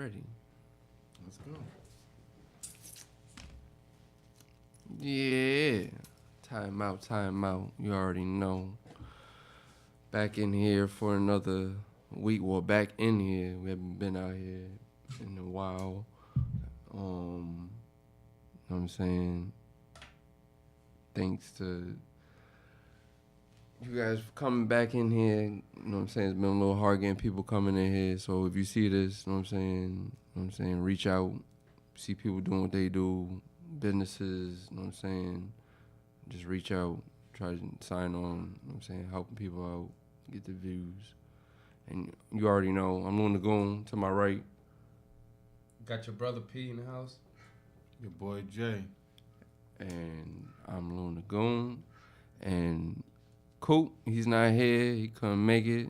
ready. Let's go. Yeah. Timeout. You already know. Back in here for another week. Well, back in here. We haven't been out here in a while. You know what I'm saying? Thanks to you guys for coming back in here. You know what I'm saying? It's been a little hard getting people coming in here. So if you see this, you know what I'm saying? Reach out. See people doing what they do. Businesses, you know what I'm saying? Just reach out. Try to sign on, you know what I'm saying? Helping people out. Get the views. And you already know, I'm Luna Goon to my right. Got your brother P in the house. Your boy Jay. And I'm Luna Goon. And Coop, he's not here. He couldn't make it.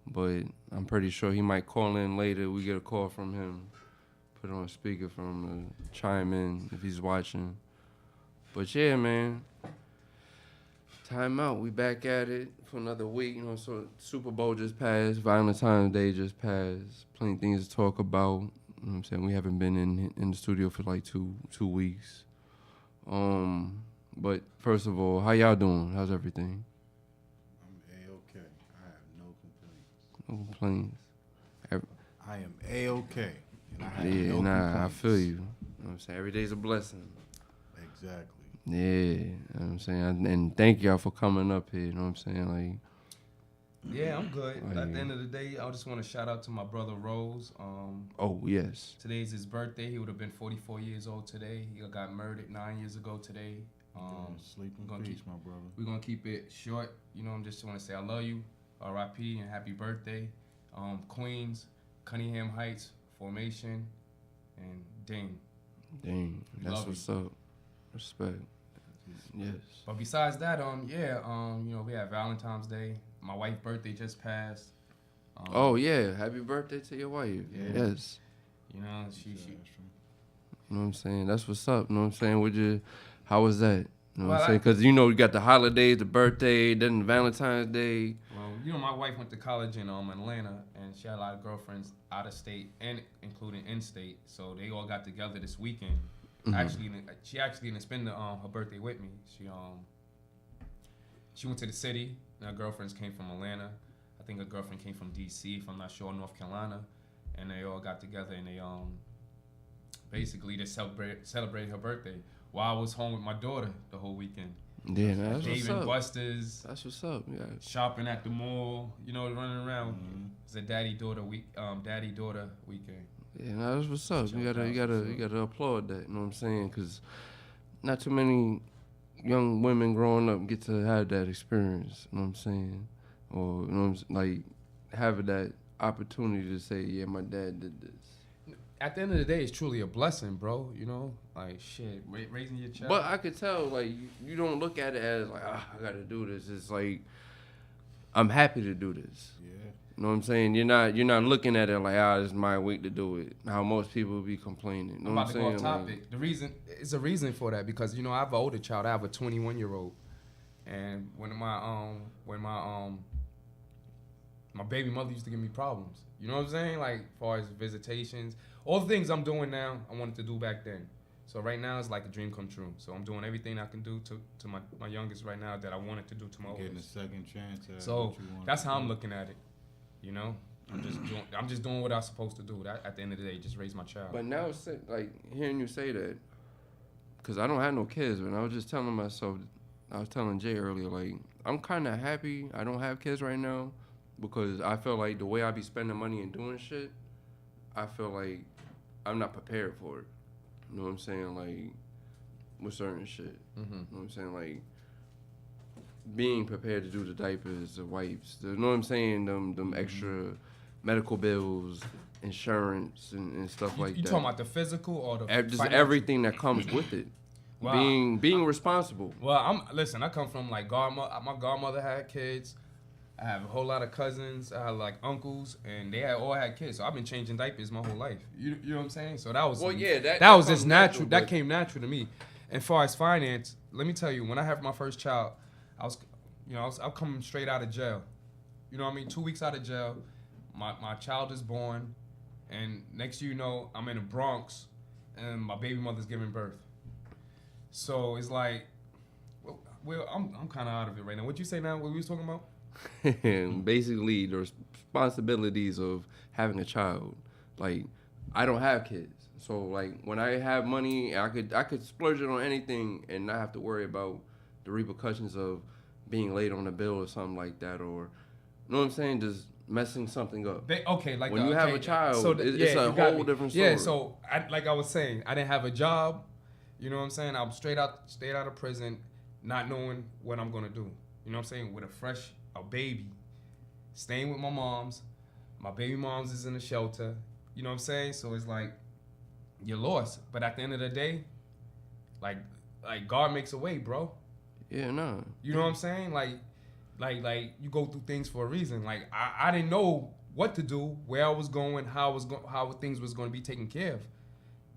But I'm pretty sure he might call in later. We get a call from him. Put it on speaker for him to chime in if he's watching. But yeah, man. Timeout. We back at it for another week. You know, so Super Bowl just passed. Valentine's Day just passed. Plenty of things to talk about. You know what I'm saying? We haven't been in the studio for like two weeks. But first of all, how y'all doing? How's everything? I'm A-okay. I have no complaints. No complaints. I am A-okay. And I have no I complaints. feel you. You know what I'm saying? Every day's a blessing. Exactly. Yeah, you know what I'm saying? And thank y'all for coming up here, you know what I'm saying? Like, Yeah, I'm good. At the end of the day, I just want to shout out to my brother Rose. oh, yes. Today's his birthday. He would have been 44 years old today. He got murdered 9 years ago today. Sleep in peace, my brother. We're going to keep it short. You know, I just want to say I love you, R.I.P. and happy birthday. Queens, Cunningham Heights, Formation, and Dane. Dang, that's Love what's up. Respect. Yes. But besides that, you know, we have Valentine's Day. My wife's birthday just passed. Oh, yeah. Happy birthday to your wife. Yeah. Yes. You know, she You know what I'm saying? That's what's up. You know what I'm saying? How was that? You know what I'm saying? Because, you know, you got the holidays, the birthday, then Valentine's Day. Well, you know, my wife went to college in Atlanta, and she had a lot of girlfriends out of state and including in-state. So they all got together this weekend. Mm-hmm. She actually didn't spend her birthday with me. She went to the city. And her girlfriends came from Atlanta. I think her girlfriend came from D.C., if I'm not sure, North Carolina. And they all got together and they basically just celebrated her birthday while I was home with my daughter the whole weekend. Yeah, that's Dave what's and up. Buster's. That's what's up. Yeah. Shopping at the mall. You know, running around. It's a daddy-daughter weekend. Yeah, that's what's up. You gotta applaud that. You know what I'm saying? Because not too many young women growing up get to have that experience. You know what I'm saying? Or you know, like having that opportunity to say, "Yeah, my dad did this." At the end of the day, it's truly a blessing, bro. You know, like shit, raising your child. But I could tell, like, you don't look at it as like, I gotta do this. It's like, I'm happy to do this. Yeah. You know what I'm saying? You're not looking at it like, this is my week to do it. How most people be complaining. You know I'm what about to I'm go off saying? topic. It's a reason for that because you know I have an older child. I have a 21-year-old, and when my baby mother used to give me problems. You know what I'm saying? Like, as far as visitations, all the things I'm doing now, I wanted to do back then. So right now, it's like a dream come true. So I'm doing everything I can do to my youngest right now that I wanted to do to my Getting a oldest. second chance. So that's how I'm looking at it. You know, I'm just doing what I'm supposed to do. That, at the end of the day, just raise my child. But now, like, hearing you say that, because I don't have no kids, but I was just telling myself, I was telling Jay earlier, like, I'm kind of happy I don't have kids right now because I feel like the way I be spending money and doing shit, I feel like I'm not prepared for it. You know what I'm saying? Like, with certain shit. Mm-hmm. You know what I'm saying? Like, being prepared to do the diapers, the wipes, you know what I'm saying? Them extra medical bills, insurance, and stuff like that. You talking about the physical or the just financial? everything that comes with it. Wow. Being responsible. Well, I come from like my godmother had kids. I have a whole lot of cousins. I have like uncles, and they all had kids. So I've been changing diapers my whole life. You know what I'm saying? So that was that was just natural. That came natural to me. And far as finance, let me tell you, when I had my first child, I'm coming straight out of jail. You know what I mean? 2 weeks out of jail, my child is born, And next you know, I'm in the Bronx, and my baby mother's giving birth. So it's like, well, I'm kind of out of it right now. What you say now? What we was talking about? Basically, the responsibilities of having a child. Like, I don't have kids, so like when I have money, I could splurge it on anything and not have to worry about the repercussions of being late on a bill or something like that, or you know what I'm saying, just messing something up. Like when you have a child, so it's a whole different story. Yeah, so like I was saying, I didn't have a job. You know what I'm saying? I'm stayed out of prison, not knowing what I'm gonna do. You know what I'm saying? With a baby, staying with my mom's. My baby mom's is in a shelter. You know what I'm saying? So it's like you're lost. But at the end of the day, like God makes a way, bro. Yeah, no. You know what I'm saying? Like you go through things for a reason. Like I didn't know what to do, where I was going, how things was going to be taken care of,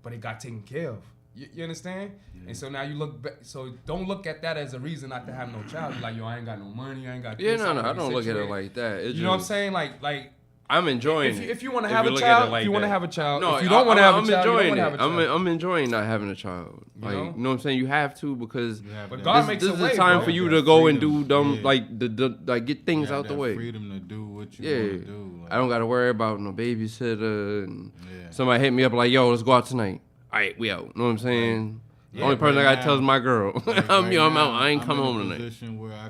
but it got taken care of. You understand? Yeah. And so now you look back. So don't look at that as a reason not to have no child. You're like, yo, I ain't got no money. I ain't got. Yeah, no, I don't look at it like that. You know what I'm saying? Like I'm enjoying it. If you want to have a child, like if you want to have a child. No, if you don't want to have a child, enjoying it. I'm enjoying not having a child. Like, you know what I'm saying? You have to because but God makes a way. This is a time for you to go and do like get things out the way. Freedom to do what you want to do. Like, I don't got to worry about no babysitter and somebody hit me up like, yo, let's go out tonight. All right, we out. You know what I'm saying? The only person I gotta tell is my girl. I'm out. I ain't coming home tonight. I'm in a position where I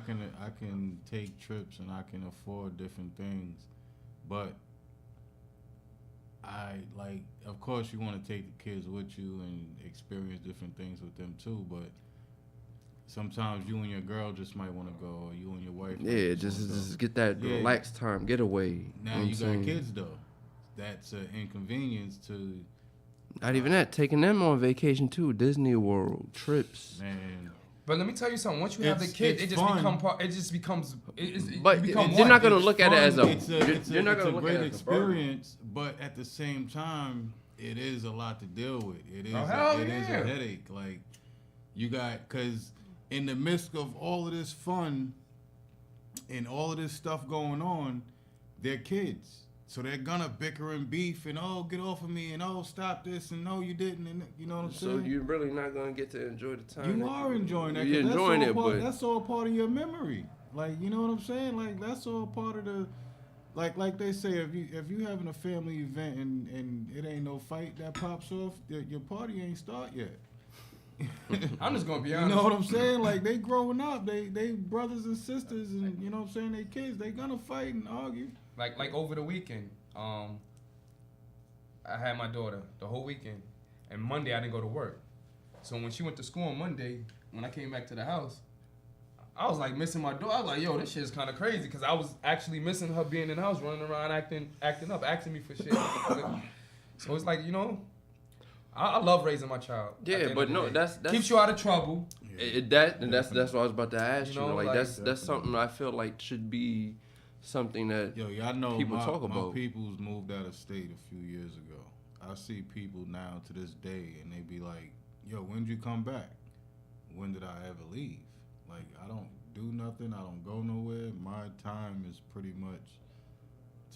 can take trips and I can afford different things, but of course you want to take the kids with you and experience different things with them too. But sometimes you and your girl just might want to go, or you and your wife. Yeah, just get that relaxed time, get away. Now you got kids though. That's an inconvenience to. Not even that. Taking them on vacation too. Disney World trips. Man. But let me tell you something. Once you have the kid, it just becomes. But you're not gonna look at it as you're not gonna look at it as a experience. But at the same time, it is a lot to deal with. It is. Is a headache. Like you got because in the midst of all of this fun and all of this stuff going on, they're kids. So they're gonna bicker and beef and get off of me and stop this and no you didn't and you know what I'm saying. So you're really not gonna get to enjoy the time. You are enjoying that. You're enjoying it, but that's all part of your memory. Like you know what I'm saying. Like that's all part of the. Like they say, if you having a family event and it ain't no fight that pops off, your party ain't start yet. I'm just gonna be honest. You know what I'm saying? Like they growing up, they brothers and sisters, and you know what I'm saying. They kids, they gonna fight and argue. Like over the weekend, I had my daughter the whole weekend, and Monday I didn't go to work. So when she went to school on Monday, when I came back to the house, I was like missing my daughter. I was like, yo, this shit is kind of crazy because I was actually missing her being in the house, running around, acting up, asking me for shit. So it's like, you know, I love raising my child. Yeah, but no, that's keeps you out of trouble. That's what I was about to ask you. Like that's something I feel like should be something that y'all know people talk about. My people's moved out of state a few years ago. I see people now to this day, and they be like, "Yo, when did you come back? When did I ever leave? Like, I don't do nothing. I don't go nowhere. My time is pretty much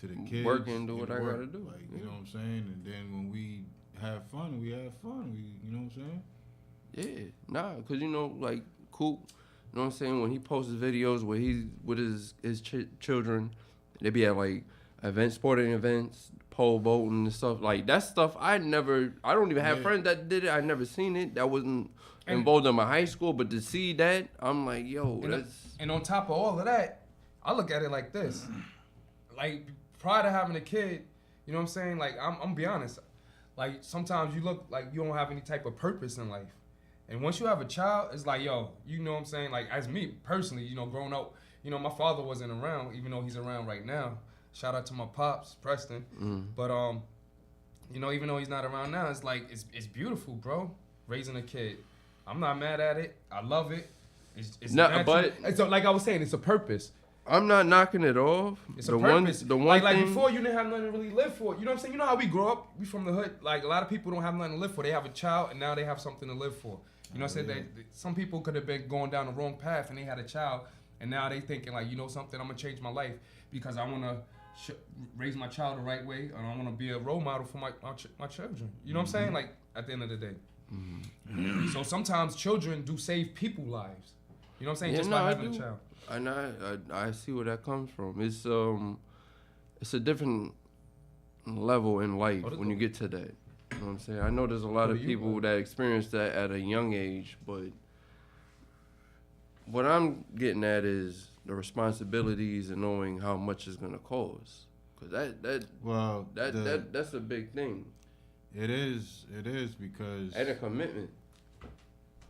to the kids. Working, do what I gotta do. Like, you know what I'm saying? And then when we have fun, we have fun. You know what I'm Yeah, saying? because you know, like Coop. You know what I'm saying? When he posts videos where he's with his children, they be at like sporting events, pole vaulting and stuff. Like that stuff I don't even have friends that did it. I never seen it. That wasn't involved in my high school. But to see that, I'm like, yo, and on top of all of that, I look at it like this. Like prior to having a kid, you know what I'm saying? Like I'm be honest. Like sometimes you look like you don't have any type of purpose in life. And once you have a child, it's like, yo, you know what I'm saying? Like, as me, personally, you know, growing up, you know, my father wasn't around, even though he's around right now. Shout out to my pops, Preston. But, you know, even though he's not around now, it's like, it's beautiful, bro, raising a kid. I'm not mad at it. I love it. It's no, but it's like I was saying, it's a purpose. I'm not knocking it off. It's a purpose. Like before, you didn't have nothing to really live for. You know what I'm saying? You know how we grow up? We from the hood. Like, a lot of people don't have nothing to live for. They have a child, and now they have something to live for. You know what I'm saying? Some people could have been going down the wrong path, and they had a child, and now they thinking, like, you know something? I'm going to change my life because I want to raise my child the right way, and I want to be a role model for my children. You know what I'm saying? Like at the end of the day. Mm-hmm. So sometimes children do save people's lives. You know what I'm saying? Just by having a child. And I see where that comes from. It's a different level in life when you get to that. You know what I'm saying? I know there's a lot of people that experience that at a young age, but what I'm getting at is the responsibilities and knowing how much it's gonna cost. Cause that's a big thing. It is because and a commitment.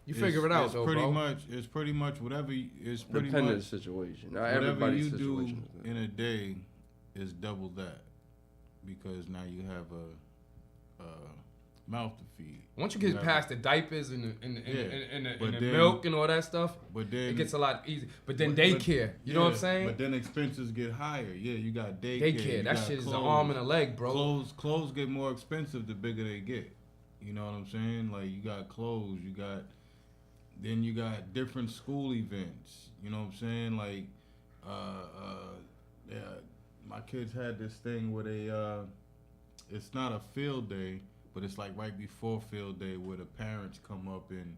You figure it out, though, bro. It's pretty much whatever. It's pretty dependent much situation. Not whatever everybody's you situation do in a day is double that, because now you have a mouth to feed. Once you get past the diapers and the milk and all that stuff, but then it gets a lot easier. But then daycare, you know what I'm saying? But then expenses get higher. Yeah, you got daycare. That shit is an arm and a leg, bro. Clothes get more expensive the bigger they get. You know what I'm saying? Like you got clothes, then you got different school events. You know what I'm saying? Like, my kids had this thing where it's not a field day, but it's like right before field day where the parents come up and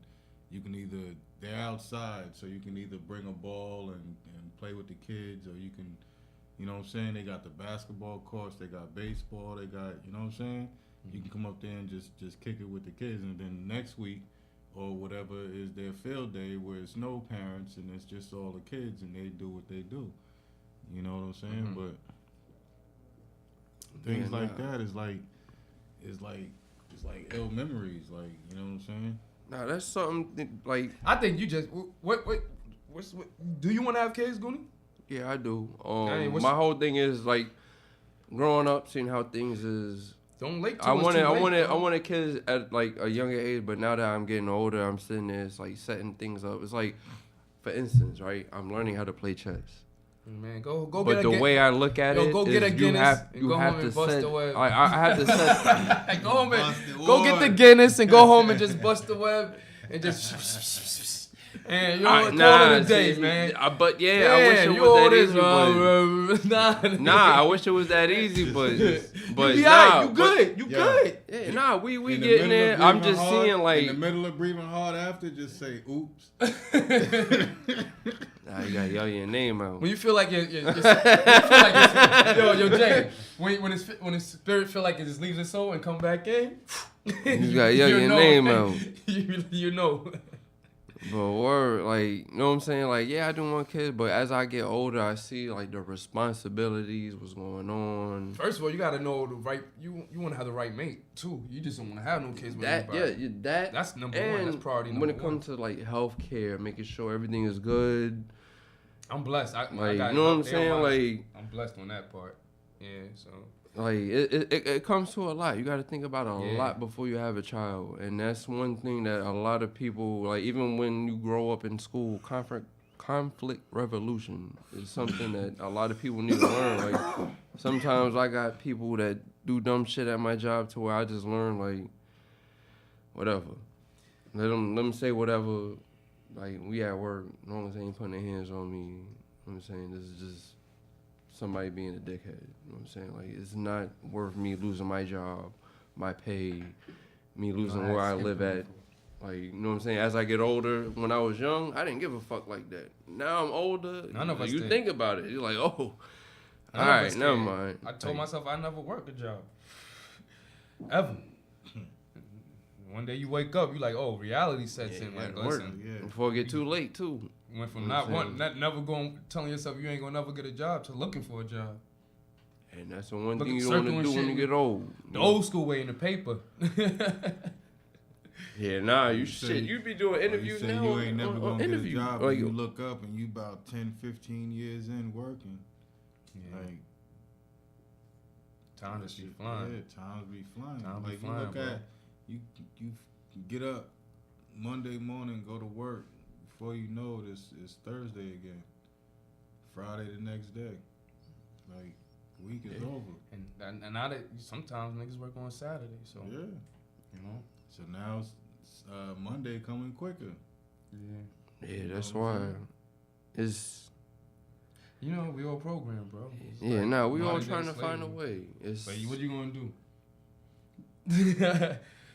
they're outside, so you can either bring a ball and play with the kids, or you can, you know what I'm saying? They got the basketball courts, they got baseball, they got, you know what I'm saying? Mm-hmm. You can come up there and just kick it with the kids, and then next week or whatever is their field day where it's no parents and it's just all the kids and they do what they do. You know what I'm saying? Mm-hmm. But things like that is like ill memories, like, you know what I'm saying? Nah, that's something like I think you just what do you want to have kids, Goonie? Yeah, I do. My whole thing is like growing up, seeing how things is. Don't late. I wanted kids at like a younger age, but now that I'm getting older, I'm sitting there, it's like setting things up. It's like, for instance, right? I'm learning how to play chess. Man, go. But the way I look at it, go get a Guinness. You have to bust the web. I have to set. Go home and go get the Guinness and go home and just bust the web and just. And call it a day, man. But yeah, I wish it was that easy. I wish it was that easy, but you good. You good. Yeah, we getting there. I'm just seeing like in the middle of breathing hard after, just say oops. Nah, you gotta yell your name out. When you feel like Jay, when his spirit feel like it just leaves his soul and come back in, you gotta yell your name out. You know. But word, like, you know what I'm saying? Like, yeah, I do want kids, but as I get older, I see, like, the responsibilities, what's going on. First of all, you got to know the right, you want to have the right mate, too. You just don't want to have no kids with anybody. That's number one. That's priority number one. When it comes to, like, healthcare, making sure everything is good. I'm blessed. You know what I'm saying? Like, I'm blessed on that part. Yeah, so. Like, it comes to a lot. You got to think about a lot before you have a child. And that's one thing that a lot of people, like, even when you grow up in school, conflict resolution is something that a lot of people need to learn. Like, sometimes I got people that do dumb shit at my job to where I just learn, like, whatever. Let them say whatever. Like, we at work. No one's ain't putting their hands on me. You know what I'm saying? This is just somebody being a dickhead. You know what I'm saying? Like, it's not worth me losing my job, my pay, me losing where I live at. Like, you know what I'm saying? As I get older, when I was young, I didn't give a fuck like that. Now I'm older. None of us you did. Think about it. You're like, oh, all right, never mind. I told myself I never work a job. Ever. One day you wake up, you like, oh, reality sets in. Like, listen. Before it get too late, too. Went from never going, telling yourself you ain't gonna never get a job to looking for a job. And that's the one thing you don't want to do when you get old. The old school way in the paper. Yeah, nah, you be doing interviews now. You ain't never gonna get a job. Like, you look up and you about 10, 15 years in working. Yeah. Like, time just be flying. Yeah, time be flying. Like, you look at, you get up Monday morning, go to work. Before you know it, it's Thursday again. Friday the next day. Like, week is over. And now that sometimes niggas work on Saturday, so yeah, you know. So now it's Monday coming quicker. Yeah, that's why. You know, we all programmed, bro. Yeah, we all trying to find a way. But what you gonna do?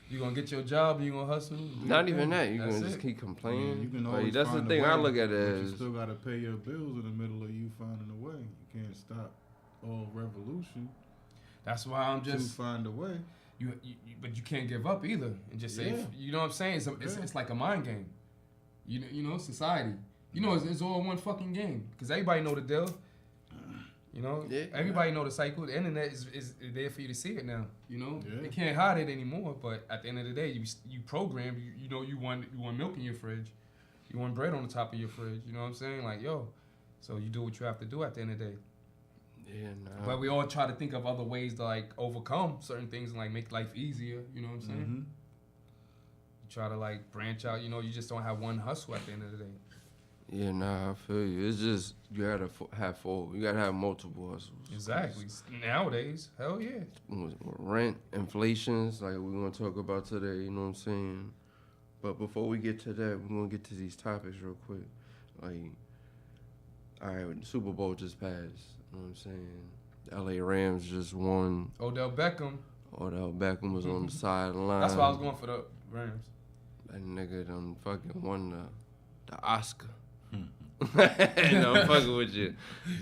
You gonna get your job? You gonna hustle? Not even that. You gonna just keep complaining. You can always that's the thing I look at it as. You still gotta pay your bills in the middle of you finding a way. You can't stop all revolution. That's why I'm just to find a way. But you can't give up either, and just say, you know what I'm saying? It's like a mind game. You know, society. You know, it's all one fucking game because everybody know the deal. You know, everybody know the cycle. The internet is there for you to see it now. You know, they can't hide it anymore. But at the end of the day, you program. You know, you want milk in your fridge, you want bread on the top of your fridge. You know what I'm saying? Like, so you do what you have to do at the end of the day. Yeah, But we all try to think of other ways to like overcome certain things and like make life easier. You know what I'm saying? Mm-hmm. You try to like branch out. You know, you just don't have one hustle at the end of the day. Yeah, I feel you. It's just you gotta have you gotta have multiple hustles. Exactly. Nowadays, hell yeah. Rent, inflations, like we're gonna talk about today. You know what I'm saying? But before we get to that, we're gonna get to these topics real quick. Like, all right, the Super Bowl just passed. You know what I'm saying? The LA Rams just won. Odell Beckham was on the sideline. That's why I was going for the Rams. That nigga done fucking won the Oscar. No, I'm fucking with you.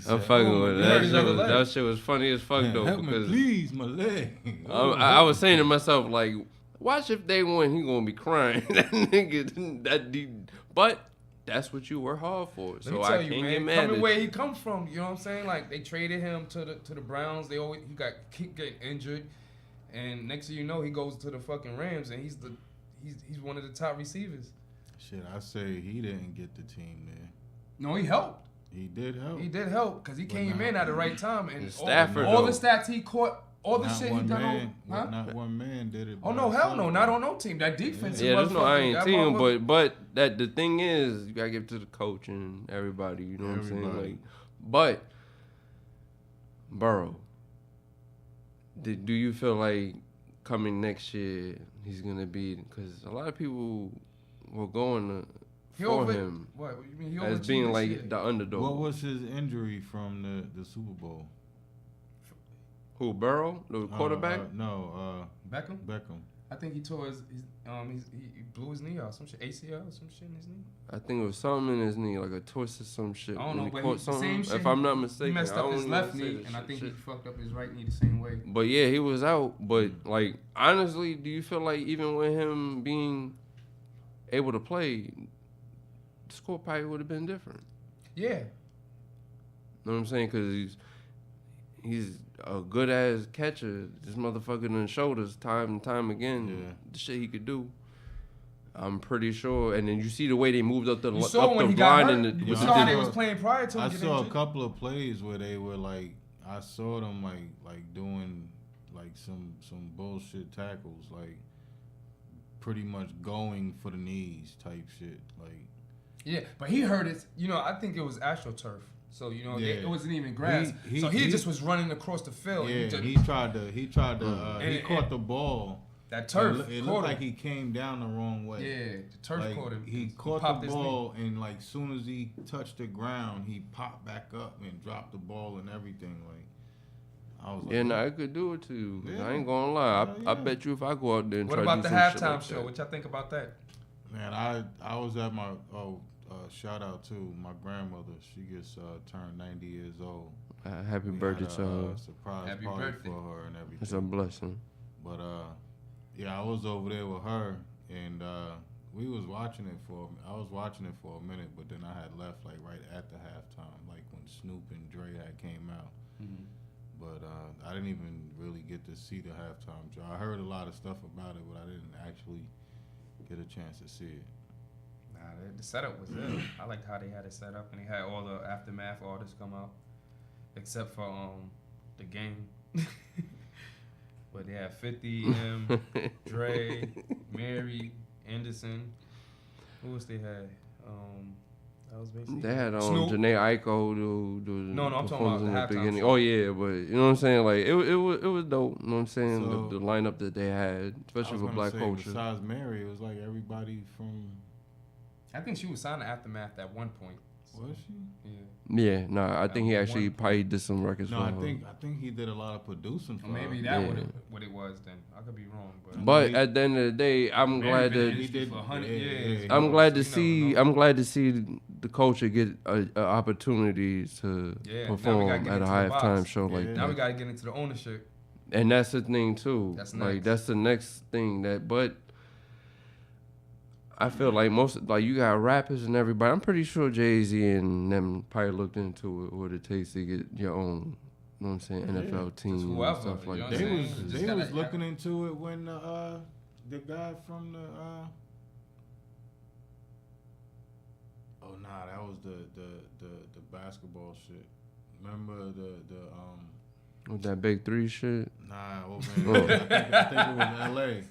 I'm fucking with it. That shit was funny as fuck though. Help me, please, my leg. I was saying to myself, like, watch if they win, he gonna be crying. That nigga, but that's what you work hard for. So I can't get mad. Coming where he come from, you know what I'm saying? Like they traded him to the Browns. He keep getting injured, and next thing you know, he goes to the fucking Rams, and he's one of the top receivers. Shit, I say he didn't get the team there. No, he helped. He did help. He did help because he came in at the right time, and Stafford, all the stats he caught. All the shit he done Not one man did it. Oh no, hell no, not on no team. That defense. Yeah, there's no iron team, but that the thing is, you gotta give it to the coach and everybody. You know what I'm saying? Like, but Burrow, do you feel like coming next year he's gonna be? Because a lot of people were going for him. What you mean? As being like the underdog. What was his injury from the Super Bowl? Who, Burrow, the quarterback? Beckham. I think he tore he blew his knee out, some shit, ACL, some shit in his knee. I think it was something in his knee, like a twist or some shit. I don't know, but same shit. If I'm not mistaken, he messed up his left knee, and I think he fucked up his right knee the same way. But yeah, he was out. But like, honestly, do you feel like even with him being able to play, the score probably would have been different? Yeah. You know what I'm saying? Because he's a good ass catcher. This motherfucker done showed us time and time again the shit he could do. I'm pretty sure. And then you see the way they moved up the line. You saw how they was playing prior to him. I saw a couple of plays where they were like, I saw them like doing like some bullshit tackles, like pretty much going for the knees type shit. Like, yeah, but he hurt it. You know, I think it was AstroTurf. So, you know, it wasn't even grass. He just was running across the field. Yeah, he tried to he caught the ball. That turf. It looked like he came down the wrong way. Yeah, the turf caught him. He caught the ball, and like soon as he touched the ground, he popped back up and dropped the ball and everything. Like, I was like, I could do it too. Yeah. I ain't gonna lie. I bet you if I go out there and what try to do some shit like that. What about the halftime show? What y'all think about that? Man, I was at my shout out to my grandmother. She gets turned 90 years old. Happy birthday to her. Surprise party for her and everything. It's a blessing. But I was over there with her, and we was watching it I was watching it for a minute, but then I had left like right at the halftime, like when Snoop and Dre had came out. Mm-hmm. But I didn't even really get to see the halftime show. I heard a lot of stuff about it, but I didn't actually get a chance to see it. The setup was ill. I liked how they had it set up, and they had all the Aftermath artists come out, except for the game. But they had 50, M, Dre, Mary, Anderson. Who else they had? That was basically. They had Janae Aiko do No, I'm talking about the halftime show. Oh yeah, but you know what I'm saying? Like it was dope. You know what I'm saying? So, the lineup that they had, especially for black culture. Besides Mary, it was like everybody from. I think she was signed to Aftermath at one point. Was she? Yeah, no, I think he actually probably did some records for her. I think he did a lot of producing for her. Maybe that what it was then. I could be wrong, but at the end of the day, I'm glad that he did for 100 years. I'm glad to see the culture get an opportunity to perform at a halftime show like that. Now we gotta get into the ownership. And that's the thing too. That's like that's the next thing but I feel like you got rappers and everybody. I'm pretty sure Jay-Z and them probably looked into it, what it takes to get your own, you know what I'm saying, NFL team and stuff like that. They was looking into it when the guy from the that was the basketball shit. Remember with that Big 3 shit? Nah, I think it was L.A.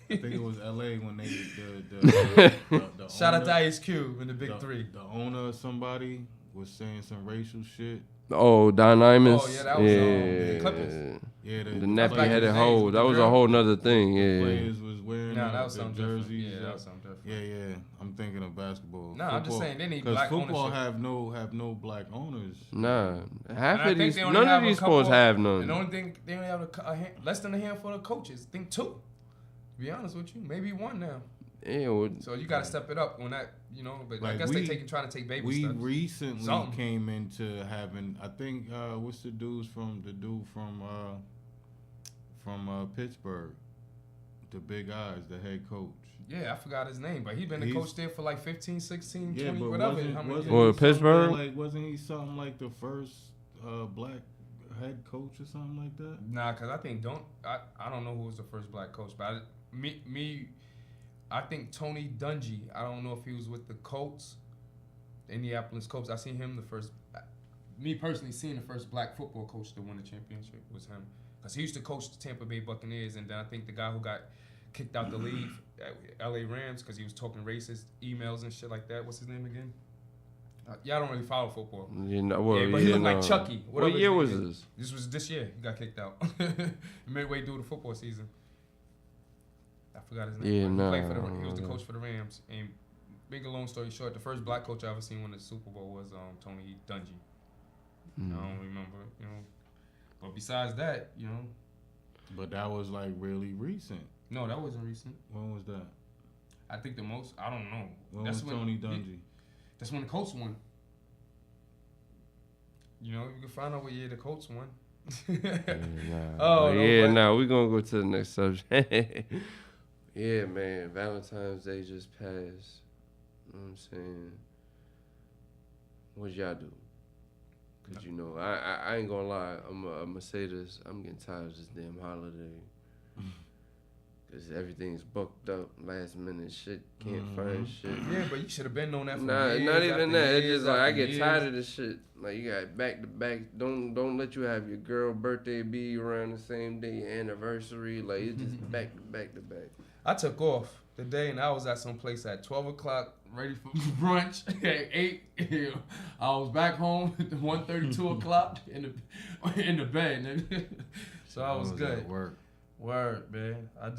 I think it was L.A. when they the shout out to Ice Cube in the Big 3. The owner of somebody was saying some racial shit. Oh, Don Imus. Oh yeah, that was the Clippers. Yeah, the nappy-headed hoe. That was a whole nother thing. Yeah. Players was wearing that was something jerseys. Yeah, that was something different. Yeah. I'm thinking of basketball. No, I'm just saying they need black ownership. Because football have no black owners. Nah, none of these sports have none. And the only thing they only have less than a handful of coaches. I think 2. To be honest with you, maybe 1 now. Yeah, so you got to step it up on that, but like I guess trying to take baby steps. We recently came into having, I think, what's the dude from Pittsburgh, the big eyes, the head coach. Yeah, I forgot his name, but he's been the coach there for like 15, 16, 20, whatever. Wasn't Pittsburgh? Wasn't he something like the first black head coach or something like that? Nah, because I think I don't know who was the first black coach, but I think Tony Dungy. I don't know if he was with the Colts, Indianapolis Colts. I seen him the first. Me personally, seeing the first black football coach to win the championship was him, because he used to coach the Tampa Bay Buccaneers, and then I think the guy who got kicked out the league at LA Rams because he was talking racist emails and shit like that. What's his name again? Y'all don't really follow football. But he looked like Chucky. What year was this? This was this year. He got kicked out midway through the football season. I forgot his name. He was the coach for the Rams. And make a long story short, the first black coach I ever seen win the Super Bowl was Tony Dungy. I don't remember, But besides that, But that was like really recent. No, that wasn't recent. When was that? I think the most. I don't know. When was Tony Dungy? That's when the Colts won. You can find out what year the Colts won. We're gonna go to the next subject. Yeah, man, Valentine's Day just passed. You know what I'm saying? What y'all do? Because, I ain't gonna lie. I'm gonna say this. I'm getting tired of this damn holiday. Because everything's booked up, last minute shit. Can't find shit. Yeah, but you should have been on that for years. Not even that. It's just like I get tired of this shit. Like, you got back to back. Don't let you have your girl birthday be around the same day, your anniversary. Like, it's just back to back to back. I took off the day and I was at some place at 12 o'clock ready for brunch at 8. I was back home at 1:30, 2 o'clock in the bed. So I was good. Word, man. I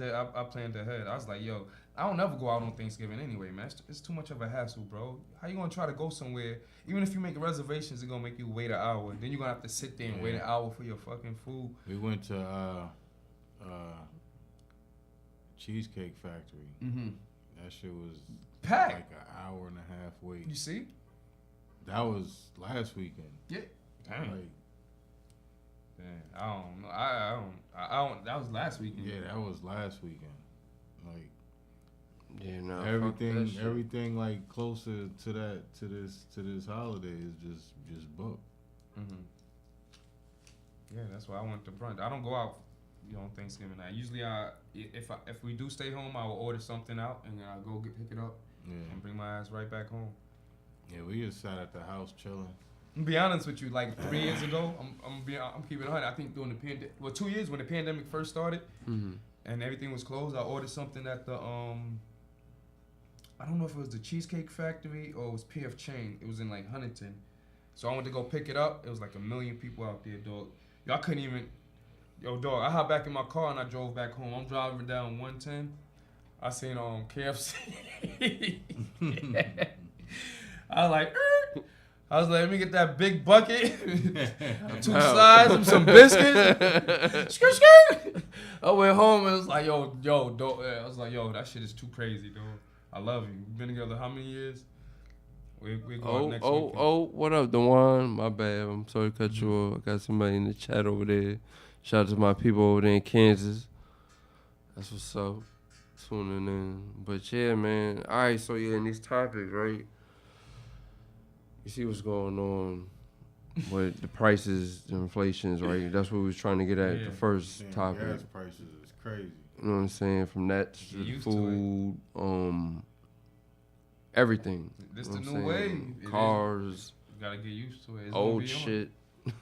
planned ahead. I was like, yo, I don't ever go out on Thanksgiving anyway, man. It's too much of a hassle, bro. How you gonna try to go somewhere? Even if you make reservations, it's gonna make you wait an hour. Then you're gonna have to sit there and wait an hour for your fucking food. We went to Cheesecake Factory. That shit was packed. Like an hour and a half wait. You see? That was last weekend. Yeah. Damn. I don't know. I don't. That was last weekend. Yeah, that was last weekend. Like, everything like closer to this holiday is just booked. Yeah, that's why I went to brunch. I don't go out, on Thanksgiving night. Usually, if we do stay home, I will order something out and I'll go pick it up and bring my ass right back home. Yeah, we just sat at the house chilling. I'm gonna be honest with you. Like 3 years ago, I'm keeping it 100. I think during the pandemic, 2 years when the pandemic first started, and everything was closed, I ordered something at the I don't know if it was the Cheesecake Factory or it was P.F. Chang. It was in like Huntington. So I went to go pick it up. It was like 1 million people out there, dog. I couldn't even. Yo, dog. I hopped back in my car and I drove back home. I'm driving down 110. I seen KFC. I was like, I was like, let me get that big bucket, 2 sides, and some biscuits. Skirt. I went home and it was like, yo, don't. I was like, yo, that shit is too crazy, dude. I love you. We've been together how many years? We're going next weekend. What up, Dewan? My bad. I'm sorry to cut you off. I got somebody in the chat over there. Shout out to my people over there in Kansas. That's what's up. Tuning in. But yeah, man. All right, so yeah, in these topics, right? You see what's going on with the prices, the inflations, right? That's what we was trying to get at the first topic. Gas prices is crazy. You know what I'm saying? From that to the food, everything. This the new way. Cars. You gotta get used to it. It's old shit.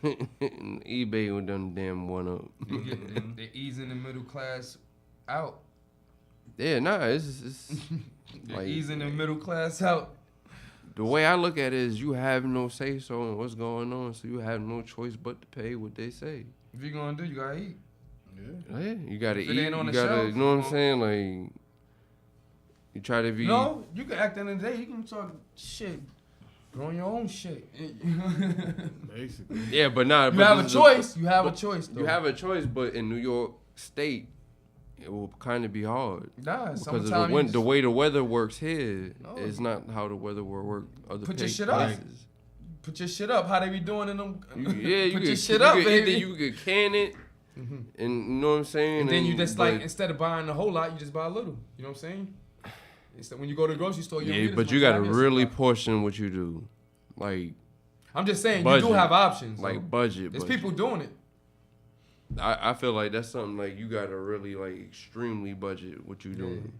eBay with them damn one up. They're easing the middle class out. Yeah, it's like easing the middle class out. The way I look at it is you have no say so on what's going on, so you have no choice but to pay what they say. If you're gonna do, you gotta eat. Yeah, you gotta eat. You gotta, shelf, you know what I'm saying? Like, you try to be. No, you can act in the day. You can talk shit. Growing your own shit. Basically. Yeah, but nah. You have a choice. You have a choice, though. You have a choice, but in New York State, it will kind of be hard. Nah, because of the way the weather works here is not how the weather will work. Put your shit up. Put your shit up. How they be doing in them? You put your shit up, baby. You could can it, and you know what I'm saying. And then you just like instead of buying a whole lot, you just buy a little. You know what I'm saying? Instead, when you go to the grocery store, but you gotta really portion what you do. Like, I'm just saying, budget. You do have options. Like budget. There's people doing it. I feel like that's something like you gotta really like extremely budget what you doing,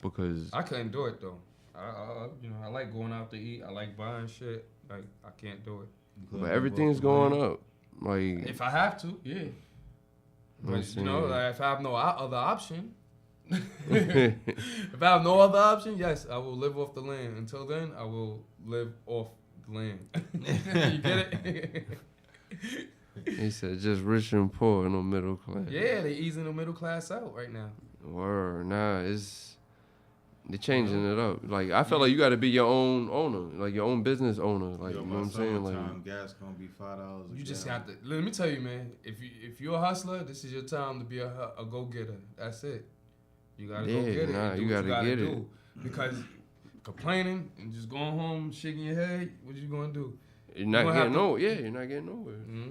because I couldn't do it though. I like going out to eat. I like buying shit. Like I can't do it. But everything's going up. Like if I have to, yeah. But like, if I have no other option. If I have no other option, yes, I will live off the land. Until then, I will live off the land. You get it? He said just rich and poor, no middle class. Yeah, they easing the middle class out right now. Word, they're changing it up. Like I feel like you got to be your own owner, like your own business owner. Like you know what I'm saying? Like gas gonna be $5. You just have to. Let me tell you, man. If you're a hustler, this is your time to be a go getter. That's it. You gotta go get it. You gotta get it. Because complaining and just going home shaking your head, what you gonna do? You're not getting nowhere. Yeah, you're not getting nowhere. Mm-hmm.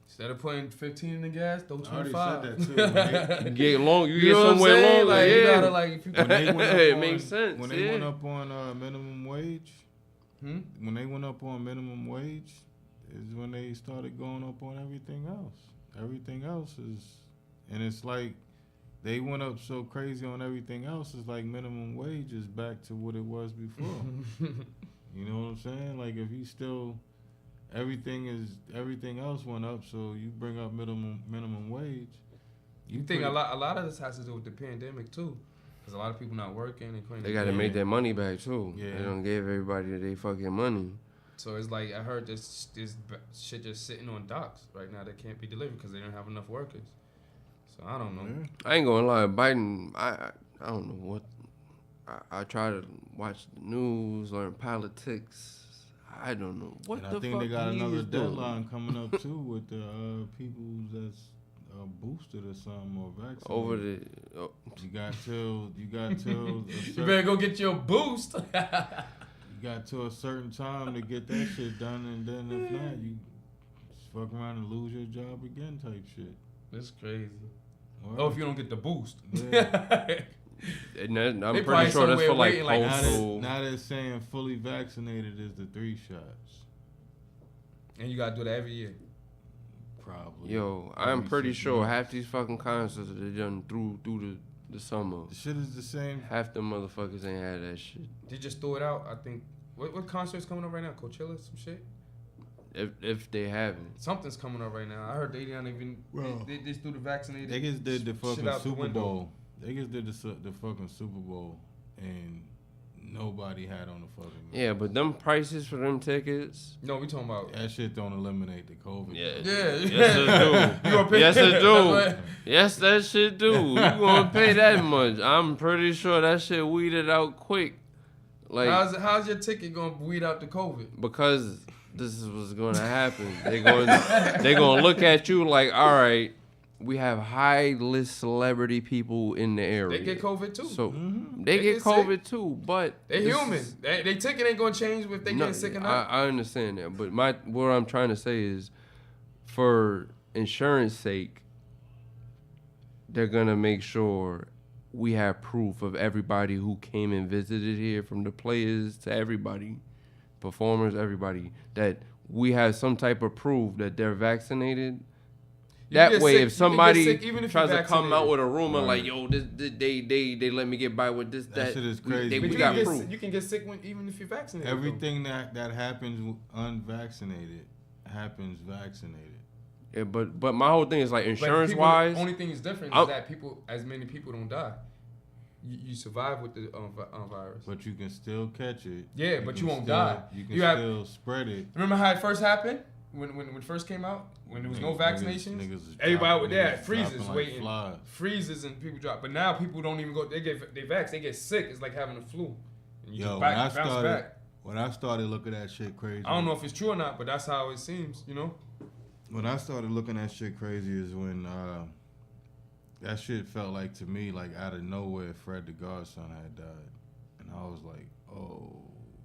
Instead of putting 15 in the gas, throw 25. I already said that too. You get long. You get somewhere longer. Like, you gotta if you it makes sense. When they went up on minimum wage, when they went up on minimum wage, is when they started going up on everything else. Everything else is, and it's like. They went up so crazy on everything else. It's like minimum wage is back to what it was before. You know what I'm saying? Like if you still, everything else went up. So you bring up minimum wage. You think a lot of this has to do with the pandemic too, because a lot of people not working. They got to make their money back too. Yeah. They don't give everybody their fucking money. So it's like I heard this shit just sitting on docks right now that can't be delivered because they don't have enough workers. So I don't know. I ain't gonna lie, Biden. I don't know what. I try to watch the news, learn politics. I don't know what and the fuck. I think they got another deadline coming up too with the people that's boosted or something or vaccinated. Over the. You got till. You better go get your boost. You got to a certain time to get that shit done, and then if not, you just fuck around and lose your job again, type shit. That's crazy. If you don't get the boost. Yeah. And I'm pretty sure that's for like postal. Now they're saying fully vaccinated is the 3 shots. And you gotta do that every year. Probably. Yo, I'm pretty sure half these fucking concerts are done through the summer. The shit is the same. Half the motherfuckers ain't had that shit. They just threw it out. I think. What concert's coming up right now? Coachella, some shit. If they haven't, something's coming up right now. I heard they don't even. They just do the vaccinated. They just did the fucking Super Bowl. They just did the fucking Super Bowl, and nobody had on the fucking. Yeah, but them prices for them tickets. No, we talking about that shit. Don't eliminate the COVID. Yeah. Yes, it do. Yes, it do. Yes, that shit do. You gonna pay that much? I'm pretty sure that shit weeded out quick. Like, how's your ticket gonna weed out the COVID? Because this is what's going to happen. They're going to look at you like, all right, we have high-list celebrity people in the area. They get COVID too. So they get COVID sick too, but they human. They ticket ain't gonna change if they get sick or not. I understand that, but what I'm trying to say is, for insurance sake, they're gonna make sure we have proof of everybody who came and visited here, from the players to everybody, performers, everybody, that we have some type of proof that they're vaccinated. That way, if somebody tries to come out with a rumor like, "Yo, they let me get by with this," that shit is crazy. We got proof. You can get sick even if you're vaccinated. Everything that happens unvaccinated happens vaccinated. Yeah, but my whole thing is like insurance wise. The only thing is different is that as many people don't die. You survive with the virus. But you can still catch it. Yeah, but you won't die. You can still spread it. Remember how it first happened? When it first came out? When there was no vaccinations? Everybody was there. Freezes waiting. Freezes and people drop. But now people don't even go. They get sick. It's like having a flu. And you just bounce back. When I started looking at shit crazy. I don't know if it's true or not, but that's how it seems, you know? When I started looking at shit crazy is when that shit felt like, to me, like out of nowhere, Fred the Godson had died. And I was like, oh,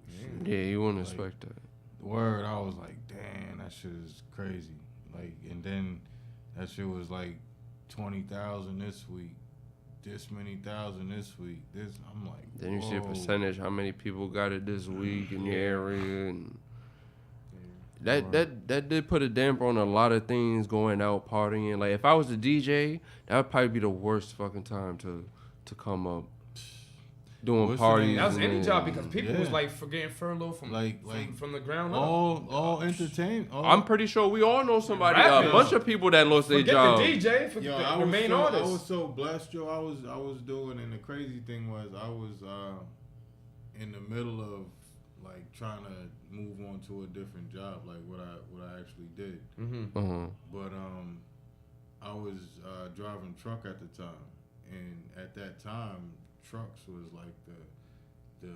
shit. Yeah, you wouldn't expect that. Word, I was like, damn, that shit is crazy. Like, and then that shit was like 20,000 this week, this many thousand this week. I'm like, then you see a percentage, how many people got it this week in your area, and that did put a damper on a lot of things, going out partying. Like, if I was a DJ, that would probably be the worst fucking time to come up. Doing parties. That was any job, because people was like getting furloughed from the ground up. All entertainment. I'm pretty sure we all know somebody, a bunch of people that lost their job. The DJ, the main artist. I was so blessed, yo. I was doing, and the crazy thing was, I was in the middle of like trying to move on to a different job, like what I actually did. But I was driving truck at the time, and at that time, trucks was like the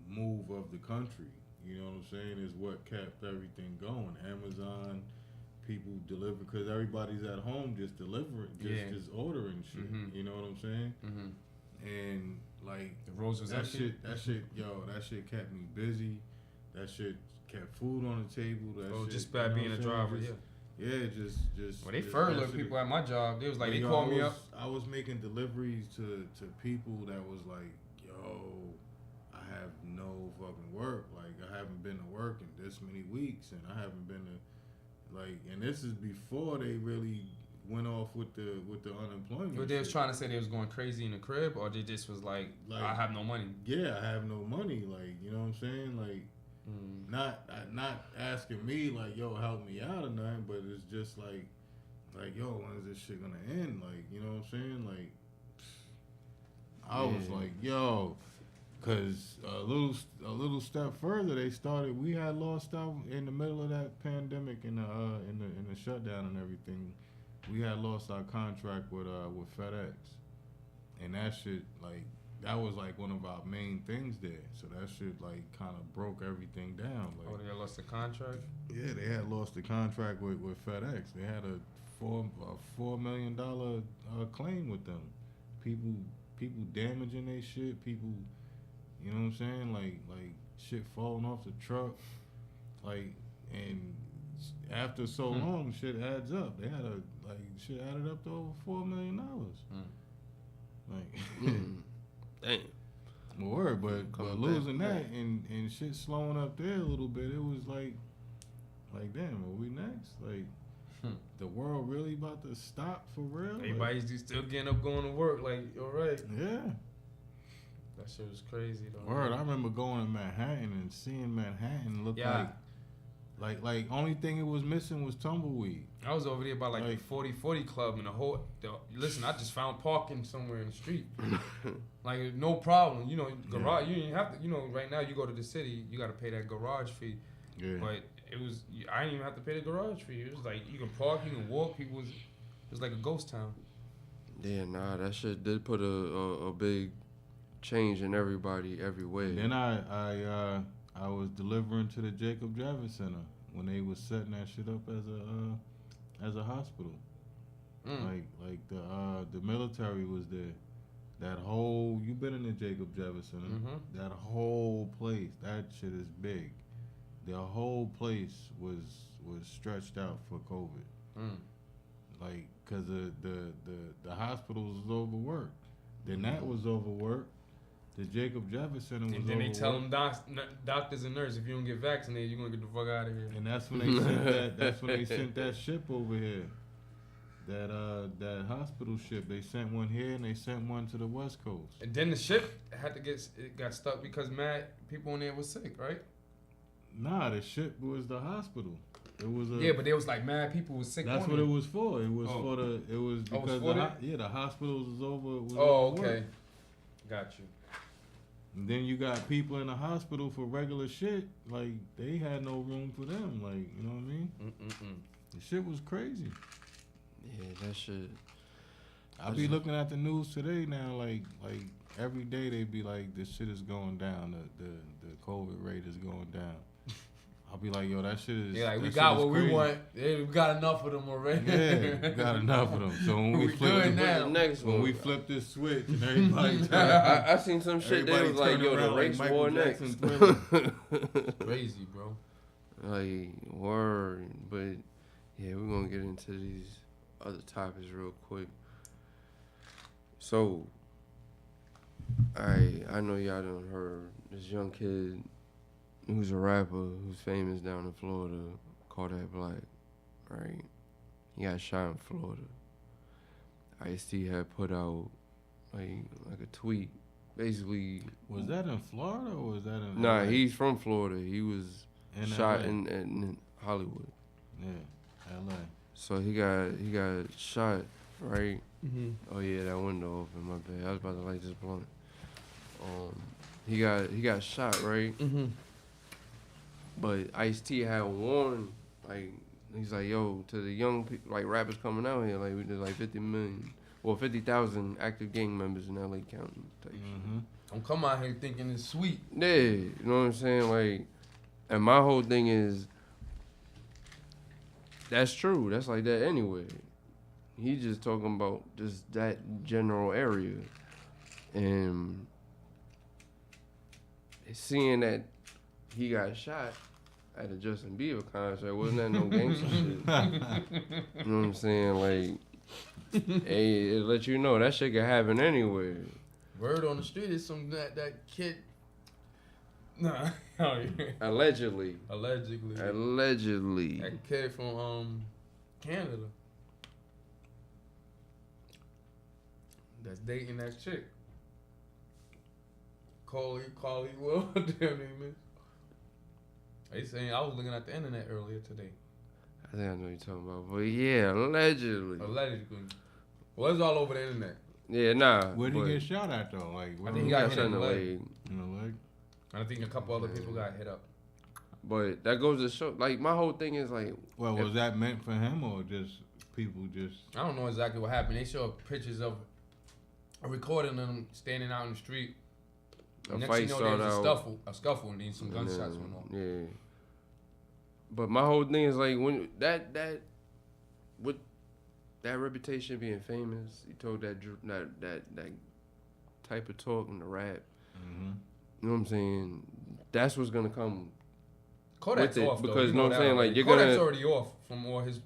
move of the country. You know what I'm saying? Is what kept everything going. Amazon, people deliver, because everybody's at home just delivering, just ordering shit. You know what I'm saying? And like the roads was that shit, that shit kept me busy. That shit kept food on the table. Just by being a driver, Yeah, just. Well, they furloughed people at my job. They was like, they called me up. I was making deliveries to people that was like, yo, I have no fucking work. Like, I haven't been to work in this many weeks, and I haven't been to, like, and this is before they really went off with the unemployment. But they was trying to say they was going crazy in the crib, or they just was like I have no money. Yeah, I have no money. Like, you know what I'm saying? Like. Not asking me like, yo, help me out or nothing, but it's just like yo, when is this shit gonna end? Like, you know what I'm saying? Like, I was like, yo, cause a little step further, we had lost out in the middle of that pandemic in the shutdown and everything. We had lost our contract with FedEx, and that shit, like, that was like one of our main things there. So that shit like kind of broke everything down. Like, they had lost the contract? Yeah, they had lost the contract with FedEx. They had a $4 million claim with them. People damaging their shit. People, you know what I'm saying? Like shit falling off the truck. Like, and after so long, shit adds up. They had shit added up to over $4 million. Like. Damn. Word, but losing that and shit slowing up there a little bit, it was like damn, are we next? Like, the world really about to stop for real? Everybody's just still getting up, going to work. Like, all right. Yeah. That shit was crazy though. Word, I remember going to Manhattan and seeing Manhattan look like only thing it was missing was tumbleweed. I was over there by like the 40-40 club and listen, I just found parking somewhere in the street. Like, no problem. You know, garage, you didn't have to, you know, right now you go to the city, you got to pay that garage fee. Yeah. But I didn't even have to pay the garage fee. It was like, you can park, you can walk. It was like a ghost town. Yeah, nah, that shit did put a big change in everybody everywhere. Then I I was delivering to the Jacob Javits Center when they was setting that shit up as a hospital. Like the military was there. That whole, you been in the Jacob Javits Center. Mm-hmm. That whole place, that shit is big. The whole place was stretched out for COVID. Like, cause the hospitals was overworked. Then that was overworked. The Jacob Javits Center was overworked. And then they tell them doctors and nurses, if you don't get vaccinated, you're gonna get the fuck out of here. And that's when they sent that. That's when they sent that ship over here. That hospital ship. They sent one here and they sent one to the West Coast. And then the ship got stuck because mad people in there was sick, right? Nah, the ship was the hospital. It was but there was like mad people was sick. That's what it was for. It was for the. It was because the hospitals was over. Okay. Got you. And then you got people in the hospital for regular shit. Like they had no room for them. Like, you know what I mean? The shit was crazy. Yeah, that shit. I be looking at the news today now. Like every day they be like, this shit is going down. The COVID rate is going down. I'll be like, yo, that shit is. Yeah, like we got what we want. Yeah, we got enough of them already. Yeah, we got enough of them. So when we flip this switch and everybody, I seen some shit. They was like, yo, the race war next. Crazy, bro. Like word, but yeah, we're gonna get into these other topics real quick. So, I know y'all done heard this young kid who's a rapper who's famous down in Florida, Kodak Black, right? He got shot in Florida. Ice-T had put out like a tweet, basically. Was that in Florida or was that in? Nah, he's from Florida. He was shot in Hollywood. Yeah, L.A. So he got shot, right? Mm-hmm. Oh yeah, that window open. My bad. I was about to light this blunt. He got shot, right? Mm-hmm. But Ice-T had warned, like, he's like, yo, to the young people, like rappers coming out here, like there's like 50,000 active gang members in LA County. Type shit. Don't come out here thinking it's sweet. Yeah, you know what I'm saying? Like, and my whole thing is, that's true. That's like that anyway. He just talking about just that general area. And seeing that he got shot at a Justin Bieber concert, wasn't that no gangster shit? You know what I'm saying? Like, hey, it let you know that shit can happen anywhere. Word on the street is some that kid. Nah. Allegedly. That kid from Canada that's dating that chick. Carly Will, damn name is. They saying I was looking at the internet earlier today. I think I know what you're talking about, but yeah, allegedly. Well, it's all over the internet. Yeah, nah. Where did he get shot at though? Like, I think he got hit in the leg. In the leg. And I think a couple other people got hit up. But that goes to show, like, my whole thing is like. Well, was that meant for him or just people just? I don't know exactly what happened. They show pictures of a recording of them standing out in the street. A fight started out. A scuffle, and then some gunshots went off. Yeah. But my whole thing is like when with that reputation being famous, he told that type of talk in the rap. Mm-hmm. You know what I'm saying? That's what's gonna come. Kodak's off because though. You know what I'm saying? Like you're Kodak's already off from all his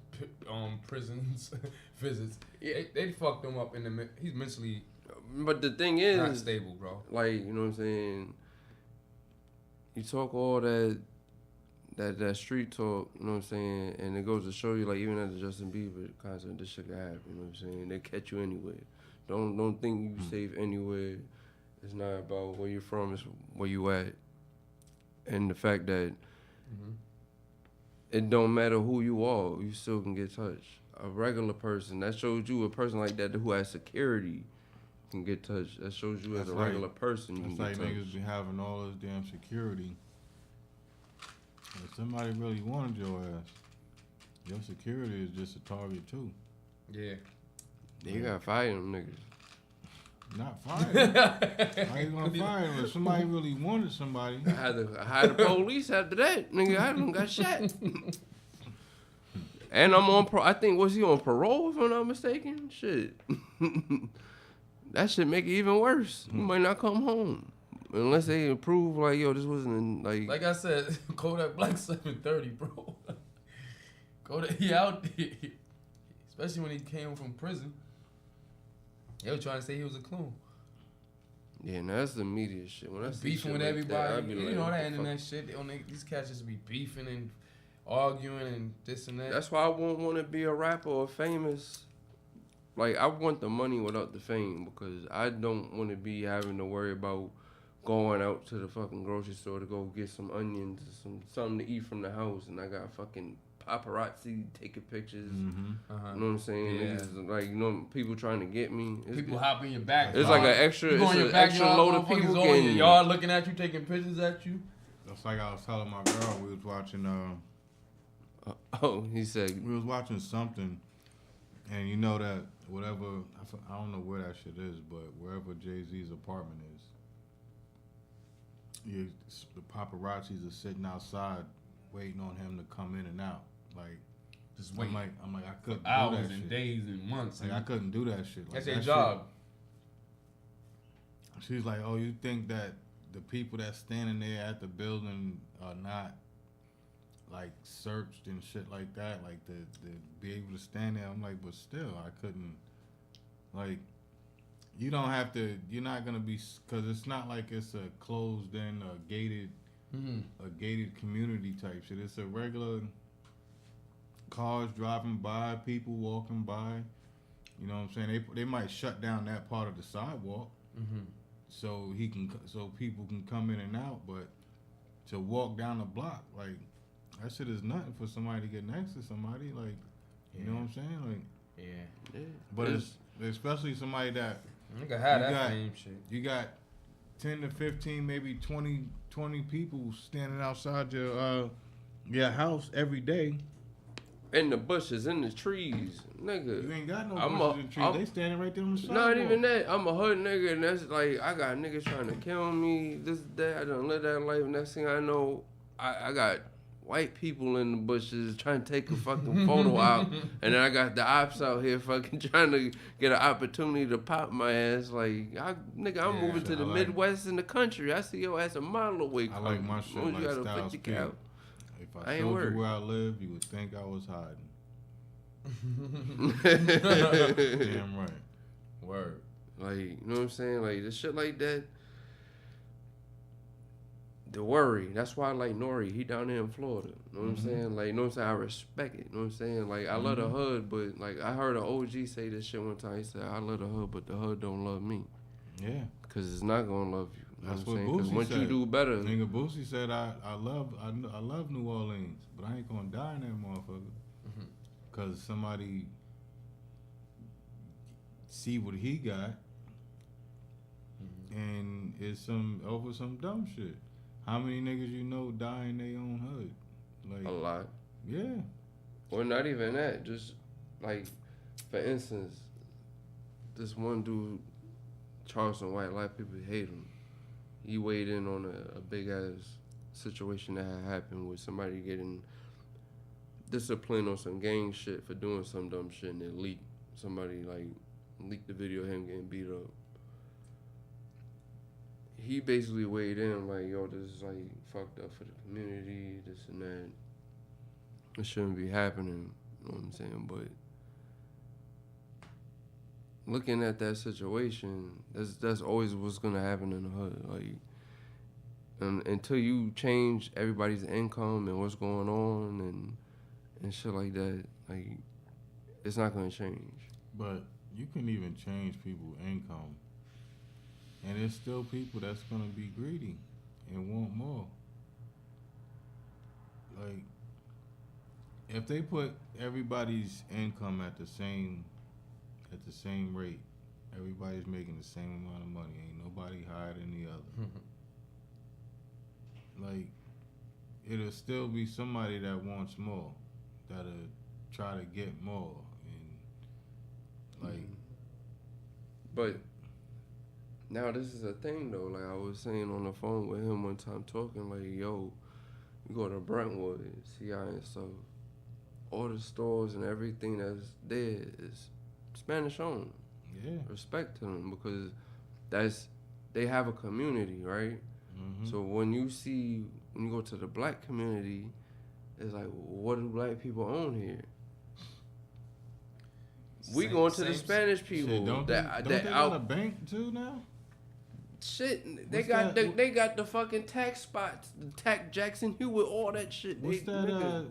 prisons visits. Yeah. They fucked him up he's mentally. But the thing is, not stable, bro. Like, you know what I'm saying? You talk all that street talk, you know what I'm saying? And it goes to show you, like, even at the Justin Bieber concert, this shit can happen, you know what I'm saying? They catch you anywhere. Don't think you safe anywhere. It's not about where you're from, it's where you at. And the fact that it don't matter who you are, you still can get touched. A regular person, that shows you a person like that who has security can get touched. That shows you as a regular person you can get touched. That's like niggas be having all this damn security. If somebody really wanted your ass, your security is just a target too. Yeah. You gotta fire them niggas. Not fired. I ain't gonna fire him. If somebody really wanted somebody. I had the police after that. Nigga, I done got shot. And I'm on I think, was he on parole if I'm not mistaken? Shit. That should make it even worse. He might not come home. Unless they prove like, yo, this wasn't like I said, Kodak Black 730, bro. Kodak, he out there. Especially when he came from prison. They were trying to say he was a clone. Yeah, no, that's the media shit. When I see beefing shit with like everybody, that, you know that internet shit. These cats just be beefing and arguing and this and that. That's why I won't want to be a rapper or famous. Like, I want the money without the fame because I don't want to be having to worry about going out to the fucking grocery store to go get some onions or something to eat from the house, and I got fucking paparazzi taking pictures. Mm-hmm. You know what I'm saying? Yeah. Niggas, like, you know, people trying to get me. People hopping your back. It's like an extra load of people getting your yard looking at you, taking pictures at you. That's like I was telling my girl. We was watching. He said we was watching something, and you know that whatever I don't know where that shit is, but wherever Jay-Z's apartment is, the paparazzis are sitting outside waiting on him to come in and out. Like, just wait. I'm like I couldn't do hours that and shit. Days and months. Like I couldn't do that shit. Like, that's their job. She's like, oh, you think that the people that's standing there at the building are not like searched and shit like that, like to be able to stand there? I'm like, but still, I couldn't. Like, you don't have to. You're not gonna be, because it's not like it's a closed in, a gated community type shit. It's a regular cars driving by, people walking by. You know what I'm saying? They might shut down that part of the sidewalk, so people can come in and out. But to walk down the block, like, that shit is nothing for somebody to get next to somebody. Like, you know what I'm saying? Like, yeah. But it's especially somebody that nigga had that same shit. You got 10 to 15, maybe 20 people standing outside your house every day. In the bushes, in the trees, nigga. You ain't got no bushes and trees. They standing right there on the sidewalk. Not even that. I'm a hood nigga, and that's like, I got niggas trying to kill me. This, that. I done live that life. Next thing I know, I got white people in the bushes trying to take a fucking photo out, and then I got the ops out here fucking trying to get an opportunity to pop my ass. Like, I'm moving to the Midwest in the country. I see your ass a mile away. I like my shit like Styles P. If I showed you where I live, you would think I was hiding. Damn right. Word. Like, you know what I'm saying? Like, the shit like that. The worry. That's why I like Nori. He down there in Florida. You know what I'm saying? Like, you know what I'm saying? I respect it. You know what I'm saying? Like, I love the hood, but, like, I heard an OG say this shit one time. He said, I love the hood, but the hood don't love me. Yeah. Because it's not going to love you. You know That's what I'm what saying? Boosie once said. you do better. Nigga Boosie said, I love New Orleans, but I ain't going to die in that motherfucker. Because somebody see what he got, and it's over some dumb shit. How many niggas you know die in their own hood? Like, a lot. Yeah. Or not even that. Just, like, for instance, this one dude, Charleston White, a lot of people hate him. He weighed in on a big-ass situation that had happened with somebody getting disciplined on some gang shit for doing some dumb shit, and it leaked. Somebody, like, leaked the video of him getting beat up. He basically weighed in like, yo, this is like fucked up for the community, this and that. It shouldn't be happening, you know what I'm saying? But looking at that situation, that's always what's gonna happen in the hood. Like, and until you change everybody's income and what's going on and shit like that, like, it's not gonna change. But you can even change people's income. And there's still people that's gonna be greedy and want more. Like, if they put everybody's income at the same rate, everybody's making the same amount of money. Ain't nobody higher than the other. Like, it'll still be somebody that wants more, that'll try to get more, and like. But Now this is a thing though. Like I was saying on the phone with him one time, talking like, yo, you go to Brentwood, CI and stuff. All the stores and everything that's there is Spanish owned. Yeah. Respect to them because they have a community, right? Mm-hmm. So when you go to the black community, it's like, what do black people own here? We going to the Spanish people. Shit, don't they got a bank too now? Shit, they got the fucking tax spots, the tax Jackson Hewitt, all that shit. What's that?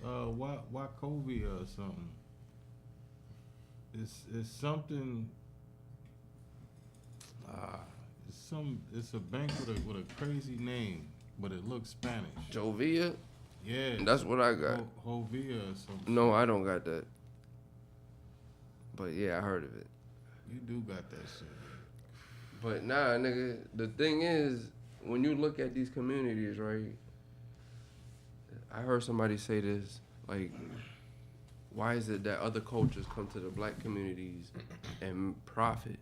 Wachovia or something? It's something. It's a bank with a crazy name, but it looks Spanish. Jovia. Yeah, that's what I got. Jovia or something. No, I don't got that. But yeah, I heard of it. You do got that shit. But nah, nigga, the thing is, when you look at these communities, right? I heard somebody say this, like, why is it that other cultures come to the black communities and profit?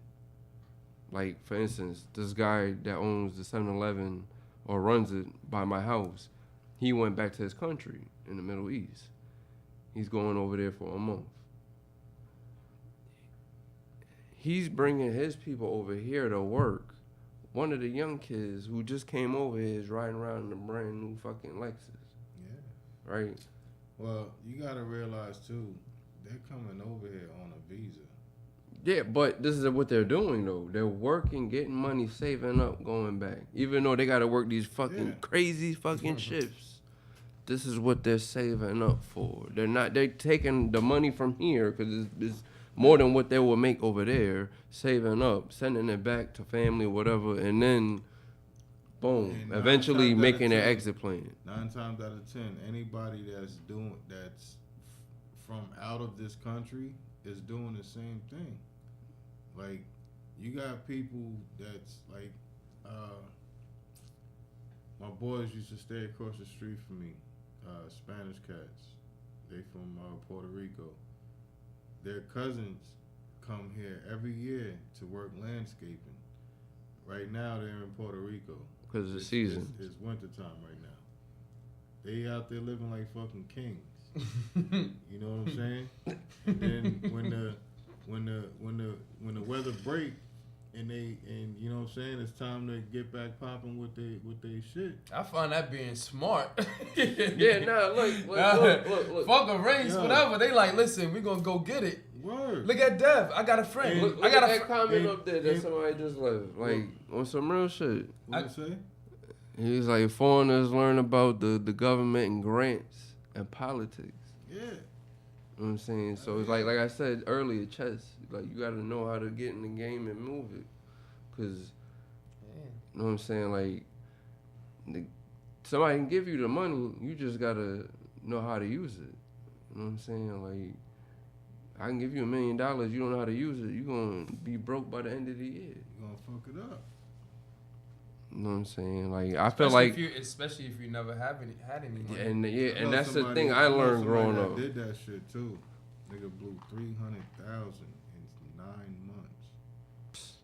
Like, for instance, this guy that owns the 7-Eleven or runs it by my house, he went back to his country in the Middle East. He's going over there for a month. He's bringing his people over here to work. One of the young kids who just came over here is riding around in a brand new fucking Lexus. Yeah. Right? Well, you got to realize, too, they're coming over here on a visa. Yeah, but this is what they're doing, though. They're working, getting money, saving up, going back. Even though they got to work these fucking crazy fucking shifts. This is what they're saving up for. They're taking the money from here because it's more than what they will make over there, saving up, sending it back to family, whatever, and then, boom, eventually making their exit plan. 9 times out of 10, anybody that's from out of this country is doing the same thing. Like, you got people that's like, my boys used to stay across the street from me, Spanish cats. They from Puerto Rico. Their cousins come here every year to work landscaping. Right now, they're in Puerto Rico. Because of the season. It's wintertime right now. They out there living like fucking kings. You know what I'm saying? And then when the weather break and you know what I'm saying, it's time to get back popping with they shit. I find that being smart. Yeah, look. Fuck a race, whatever. They like, listen, we gonna go get it. Word. Look at Dev. I got a friend. Look at that comment up there that somebody just left. Like, on some real shit. What you say? He's like, foreigners learn about the government and grants and politics. Yeah. You know what I'm saying? So it's like I said earlier, chess. Like, you gotta know how to get in the game and move it. Cause, you know what I'm saying? Like, somebody can give you the money, you just gotta know how to use it. You know what I'm saying? Like, I can give you $1 million, you don't know how to use it, you're gonna be broke by the end of the year. You're gonna fuck it up. You know what I'm saying? Like, I feel like, especially if you never had any money. And that's the thing I learned growing up. Did that shit too. Nigga blew $300,000 in 9 months.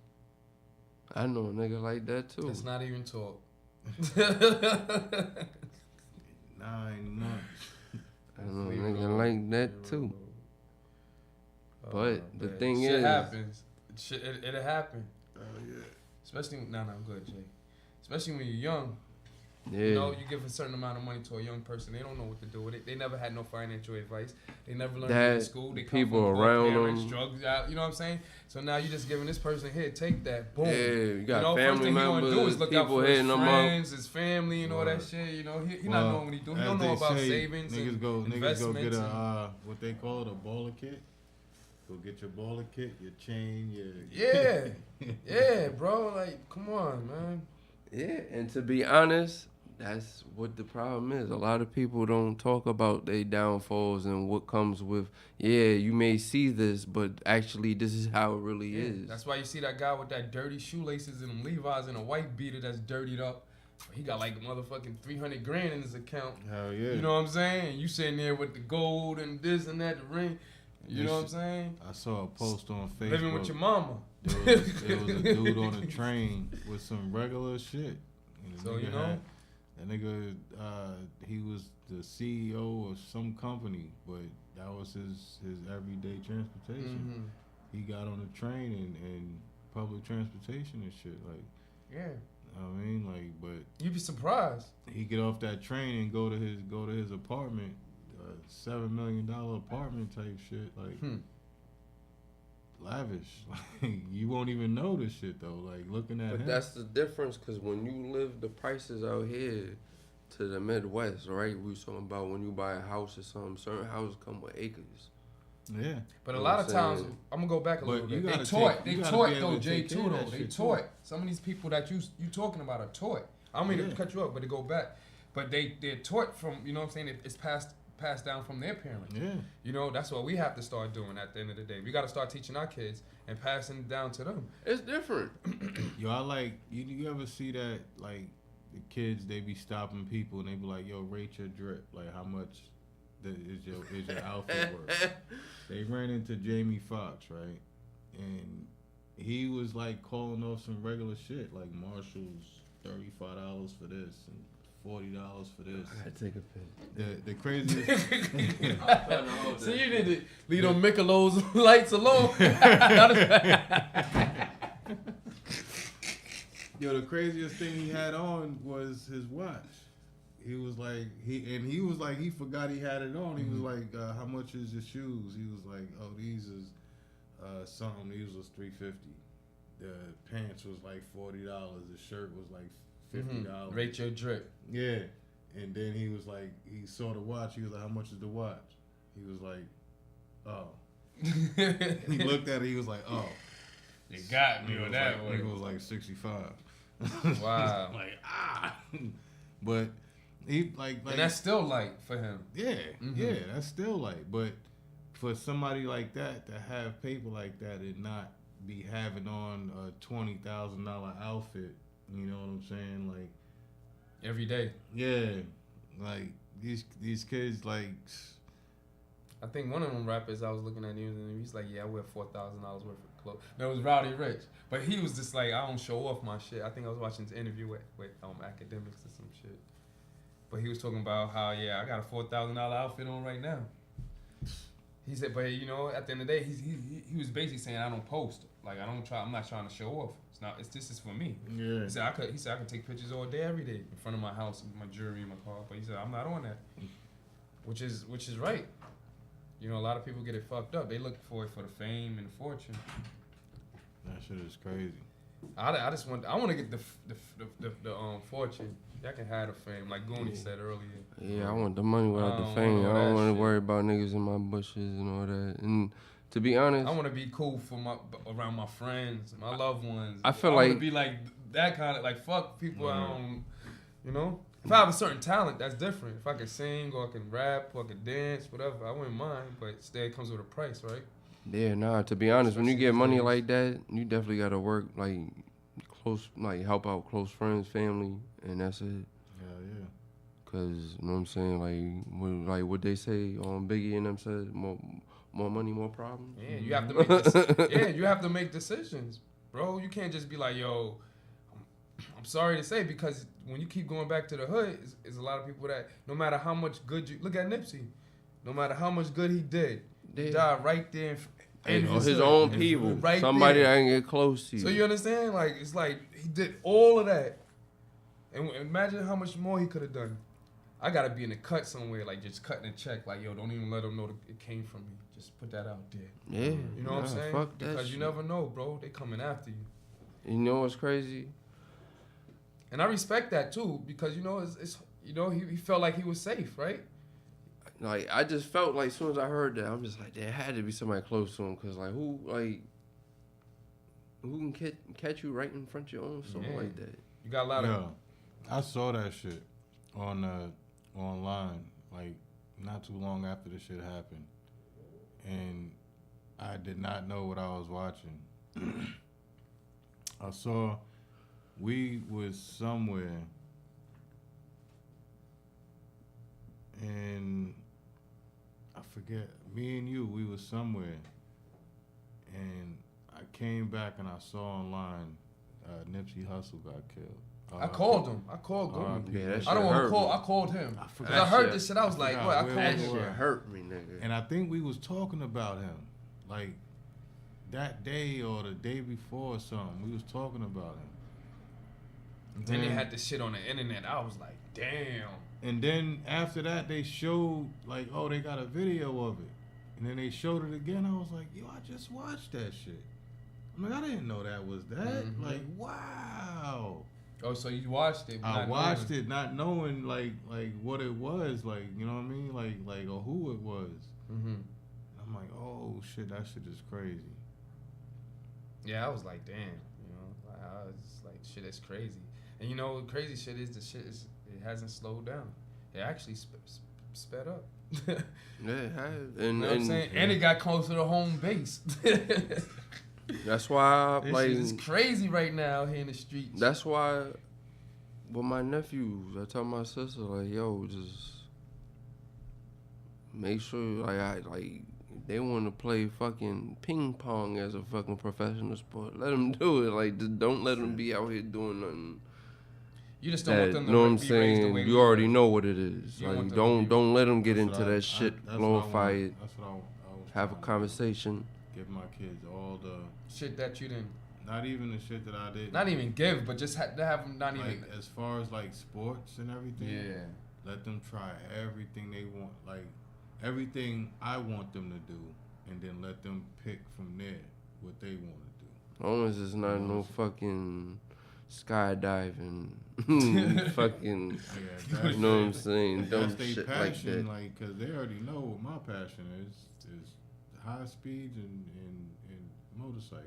I know a nigga like that too. That's not even talk. 9 months. I know a nigga like that too. But the thing shit is, happens. It'll happen. Oh yeah. Especially I'm good, Jay. Especially when you're young. Yeah. You know, you give a certain amount of money to a young person, they don't know what to do with it. They never had no financial advice. They never learned it in school. They come people from around parents, them. drugs out. You know what I'm saying? So now you're just giving this person, here, take that. Boom. Yeah, you got family family members, do is look out people for his hitting them friends, up. His family, and all that shit. You know, he not knowing what he do. He don't know about savings and niggas go get a what they call it, a baller kit. Go get your baller kit, your chain, your yeah, bro. Like, come on, man. Yeah, and to be honest, that's what the problem is. A lot of people don't talk about their downfalls and what comes with, you may see this, but actually this is how it really is. That's why you see that guy with that dirty shoelaces and them Levi's and a white beater that's dirtied up. He got like motherfucking $300,000 in his account. Hell yeah. You know what I'm saying? You sitting there with the gold and this and that, the ring. You know what I'm saying? I saw a post on Facebook. Living with your mama. There was a dude on a train with some regular shit. So you know, that nigga, he was the CEO of some company, but that was his everyday transportation. He got on a train and public transportation and shit, like. Yeah. I mean, like, but you'd be surprised. He get off that train and go to his apartment, $7 million apartment type shit, like lavish. Like, you won't even know this shit though. Like looking at him. But that's the difference, because when you live the prices out here to the Midwest, right? We was talking about when you buy a house or something. Certain houses come with acres. Yeah, but a lot of times, I'm gonna go back a little bit. They taught though, Jay, too, though. They taught. Some of these people that you talking about are taught. I don't mean to cut you up, but to go back. But they're taught from, you know what I'm saying, it's passed down from their parents. Yeah. You know, that's what we have to start doing at the end of the day. We got to start teaching our kids and passing it down to them. It's different. Yo, I like, you ever see that, like, the kids, they be stopping people and they be like, yo, rate your drip. Like, how much is your outfit worth? They ran into Jamie Foxx, right? And he was like calling off some regular shit, like Marshall's $35 for this and $40 for this. I gotta take a pic. The craziest. So you need to leave them Michelob's lights alone. Yo, the craziest thing he had on was his watch. He was like, he forgot he had it on. He was like, how much is your shoes? He was like, oh, these is something. These was $350. The pants was like $40. The shirt was like $50. Rate your drip. Yeah. And then he was like, he saw the watch. He was like, how much is the watch? He was like, oh. He looked at it. He was like, oh. You got me on that one. It was like 65. Wow. Like, but he like and that's still light for him. Yeah, yeah, that's still light. But for somebody like that to have paper like that and not be having on a $20,000 outfit, you know what I'm saying? Like every day. Yeah, like these kids, like. I think one of them rappers I was looking at, he's like, yeah, I wear $4,000 worth of clothes. That was Rowdy Rich, but he was just like, I don't show off my shit. I think I was watching this interview with academics or some shit. But he was talking about how, I got a $4,000 outfit on right now. He said, but you know, at the end of the day, he was basically saying, I don't post. Like I'm not trying to show off. This is for me. Yeah. He said I could take pictures all day, every day in front of my house, with my jewelry in my car. But he said I'm not on that, which is right. You know, a lot of people get it fucked up. They look for it for the fame and the fortune. That shit is crazy. I want to get the fortune. I can have the fame, like Goonie said earlier. Yeah, I want the money without the fame. I don't want to worry about niggas in my bushes and all that. And to be honest, I want to be cool around my friends, my loved ones. I feel want to be like that kind of, like, fuck people. I don't, you know. If I have a certain talent, that's different. If I can sing or I can rap or I can dance, whatever, I wouldn't mind. But still, it comes with a price, right? Yeah, nah. To be honest, when you get money like that, you definitely gotta work like close, like help out close friends, family, and that's it. Yeah. Cause you know what I'm saying, like what they say on Biggie and them said, more money, more problems. Yeah, you have to make you have to make decisions, bro. You can't just be like, yo, I'm sorry to say, because when you keep going back to the hood, it's a lot of people that no matter how much good you look at Nipsey, no matter how much good he did, he died right there. And his own people, right somebody there. That can get close to you. So you understand? Like, it's like he did all of that, and imagine how much more he could have done. I gotta be in the cut somewhere, like just cutting a check. Like, yo, don't even let them know that it came from me. Just put that out there. Yeah, you know what I'm saying? Fuck that because shit. You never know, bro. They coming after you. You know what's crazy? And I respect that too, because you know it's you know he felt like he was safe, right? Like, I just felt like as soon as I heard that, I'm just like, there had to be somebody close to him, cause like who can catch you right in front of your own soul like that? You got a lot of. I saw that shit on online, like not too long after the shit happened, and I did not know what I was watching. I saw we was somewhere, and I forget, me and you, we was somewhere, and I came back and I saw online Nipsey Hussle got killed. I called him. I called him. Yeah, I don't want to call. I called him. I heard this shit. I was like, what? I called him. That shit hurt me, nigga. And I think we was talking about him, like that day or the day before or something. We was talking about him. Then they had this shit on the internet. I was like, damn. And then after that, they showed like, oh, they got a video of it. And then they showed it again. I was like, yo, I just watched that shit. I'm like, I didn't know that was that. Mm-hmm. Like, wow. Oh, so you watched it? I watched it, not knowing like what it was, like, you know what I mean, like or who it was. Mm-hmm. I'm like, oh shit, that shit is crazy. Yeah, I was like, damn, you know, I was like, shit, that's crazy. And you know, crazy shit is it hasn't slowed down. It actually sped up. Yeah, it has. And, you know what I'm saying? Yeah. And it got closer to home base. That's why, like, it's crazy right now here in the streets. That's why, with my nephews, I tell my sister, like, yo, just make sure, like, they want to play fucking ping pong as a fucking professional sport. Let them do it. Like, just don't let them be out here doing nothing. You just don't want them to know what I'm saying? You already know what it is. Like, don't let them get into that shit, glorify it. That's what I was have a conversation. Give my kids all the shit that you didn't. Not even the shit that I did. Not even give, but just to have them not like, even. As far as like sports and everything. Yeah. Let them try everything they want, like everything I want them to do, and then let them pick from there what they want to do. As long as it's not no fucking skydiving, fucking. Yeah, you know what I'm saying? Dumb shit passion, like that. Cause they already know what my passion is high speeds and motorcycles.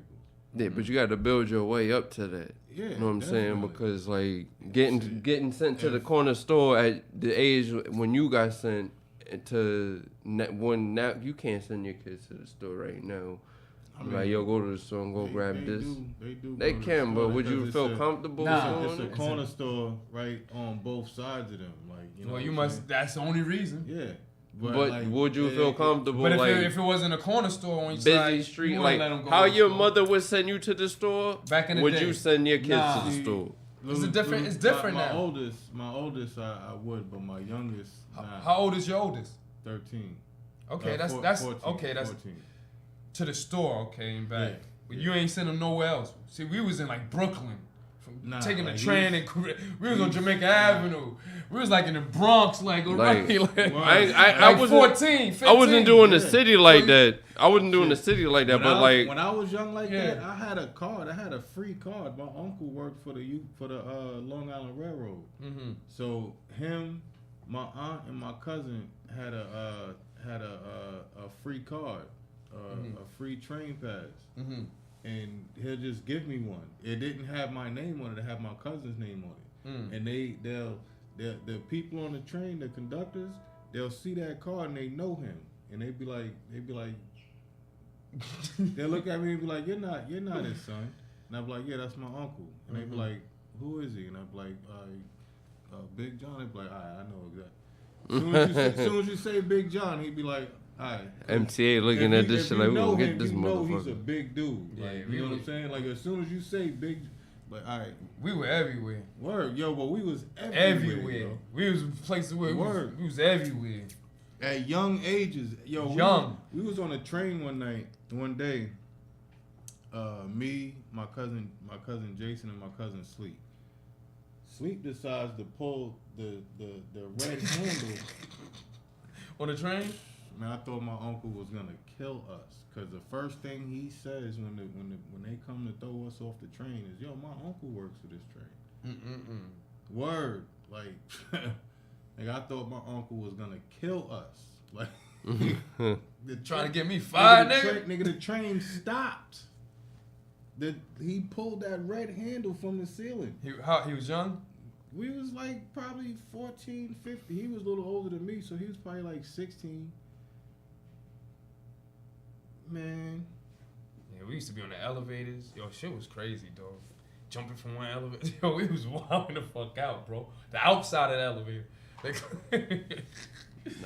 Yeah, but you got to build your way up to that. Yeah, you know what I'm saying? Because like getting sent to the corner store at the age when you got sent to when now you can't send your kids to the store right now. I mean, like, yo, go to the store and go grab this. They can, but would you feel comfortable? It's a corner store right on both sides of them. Like, you know. Well, you must. That's the only reason. Yeah. But like, would you feel comfortable? But if it wasn't a corner store on your busy side, street, like how your mother would send you to the store, back in the would day. You send your kids to the store? It's different. It's different now. My oldest, I would, but my youngest. How old is your oldest? 13. Okay, that's 14, okay. That's 14. To the store, okay, and back. Yeah, but you ain't send them nowhere else. See, we was in like Brooklyn. Taking the train and we was on Jamaica Avenue. We was like in the Bronx, like already. I was 14, 15. I wasn't doing the city like that. I wasn't doing the city like that. But like when I was young like that, I had a card. I had a free card. My uncle worked for the Long Island Railroad. Mm-hmm. So him, my aunt, and my cousin had a free card, a free train pass. Mm-hmm. And he'll just give me one. It didn't have my name on it. It had my cousin's name on it. And the people on the train, the conductors, they'll see that card and they know him. And they'll look at me and be like, you're not his son. And I'll be like, yeah, that's my uncle. And they'll be like, who is he? And I'll be like, Big John. They'll be like, all right, I know exactly. As soon as you say Big John, he'd be like, all right. MTA looking at this shit like, we gonna get this motherfucker. He's a big dude. Like, you know what I'm saying? Like, as soon as you say big, like, all right. We were everywhere. Word, yo, but we was everywhere. We was places where we was everywhere. At young ages, yo. We was on a train one day. Me, my cousin Jason, and my cousin Sleep. Sleep decides to pull the red handle on the train. Man, I thought my uncle was gonna kill us, cause the first thing he says when they come to throw us off the train is, "Yo, my uncle works for this train." Word, like, like I thought my uncle was gonna kill us, like, trying to get me fired, nigga. The train stopped. He pulled that red handle from the ceiling. He was young. We was like probably 14, 15. He was a little older than me, so he was probably like 16. Man. Yeah, we used to be on the elevators. Yo, shit was crazy, dog. Jumping from one elevator. Yo, we was wilding the fuck out, bro. The outside of the elevator.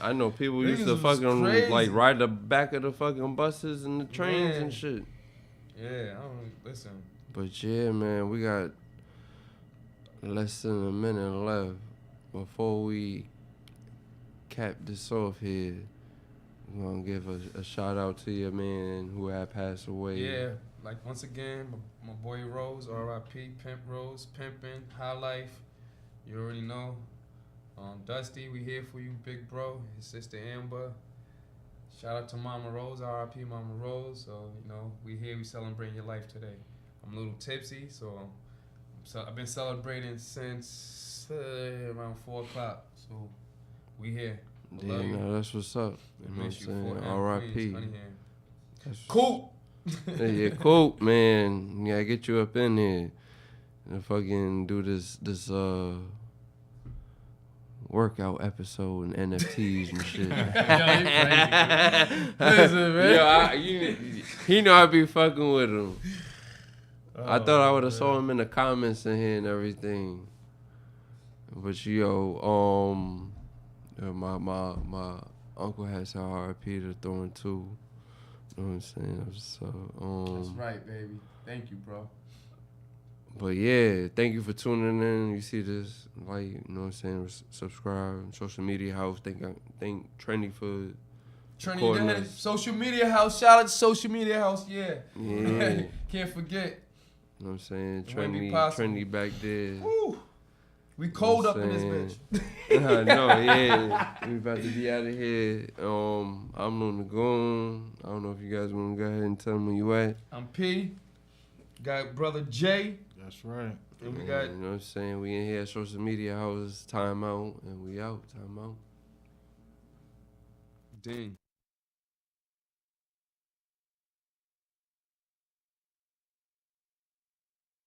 I know people used to fucking like ride the back of the fucking buses and the trains and shit. Yeah, I don't listen. But yeah, man, we got less than a minute left before we cap this off here. We're gonna give a shout out to your man who had passed away. Yeah, like once again, my boy Rose, R.I.P. Pimp Rose, pimpin', high life. You already know. Dusty, we here for you, big bro. His sister Amber. Shout out to Mama Rose, R.I.P. Mama Rose. So we here, we celebrating your life today. I'm a little tipsy, so I've been celebrating since around 4 o'clock. So we here. Yeah, no, that's what's up. You know what I'm saying? R.I.P. Cool. Yeah, cool, man. Yeah, get you up in here and fucking do this workout episode and NFTs and shit. Listen, man. Yo, he know I be fucking with him. I thought I would have saw him in the comments in here and everything. But my uncle has a RIP to Thorn too. You know what I'm saying? So that's right, baby. Thank you, bro. But yeah, thank you for tuning in. You see this, like, you know what I'm saying? Subscribe, social media house. Thank Trendy for Trendy, social media house. Shout out to social media house. Yeah. Can't forget. You know what I'm saying? Trendy back there. Woo. We cold up in this bitch. I know, yeah. We about to be out of here. I'm Lil Nagoon. I don't know if you guys want to go ahead and tell them where you at. I'm P. Got brother J. That's right. And we got. You know what I'm saying? We in here at social media house, Timeout, and we out. Timeout. Ding.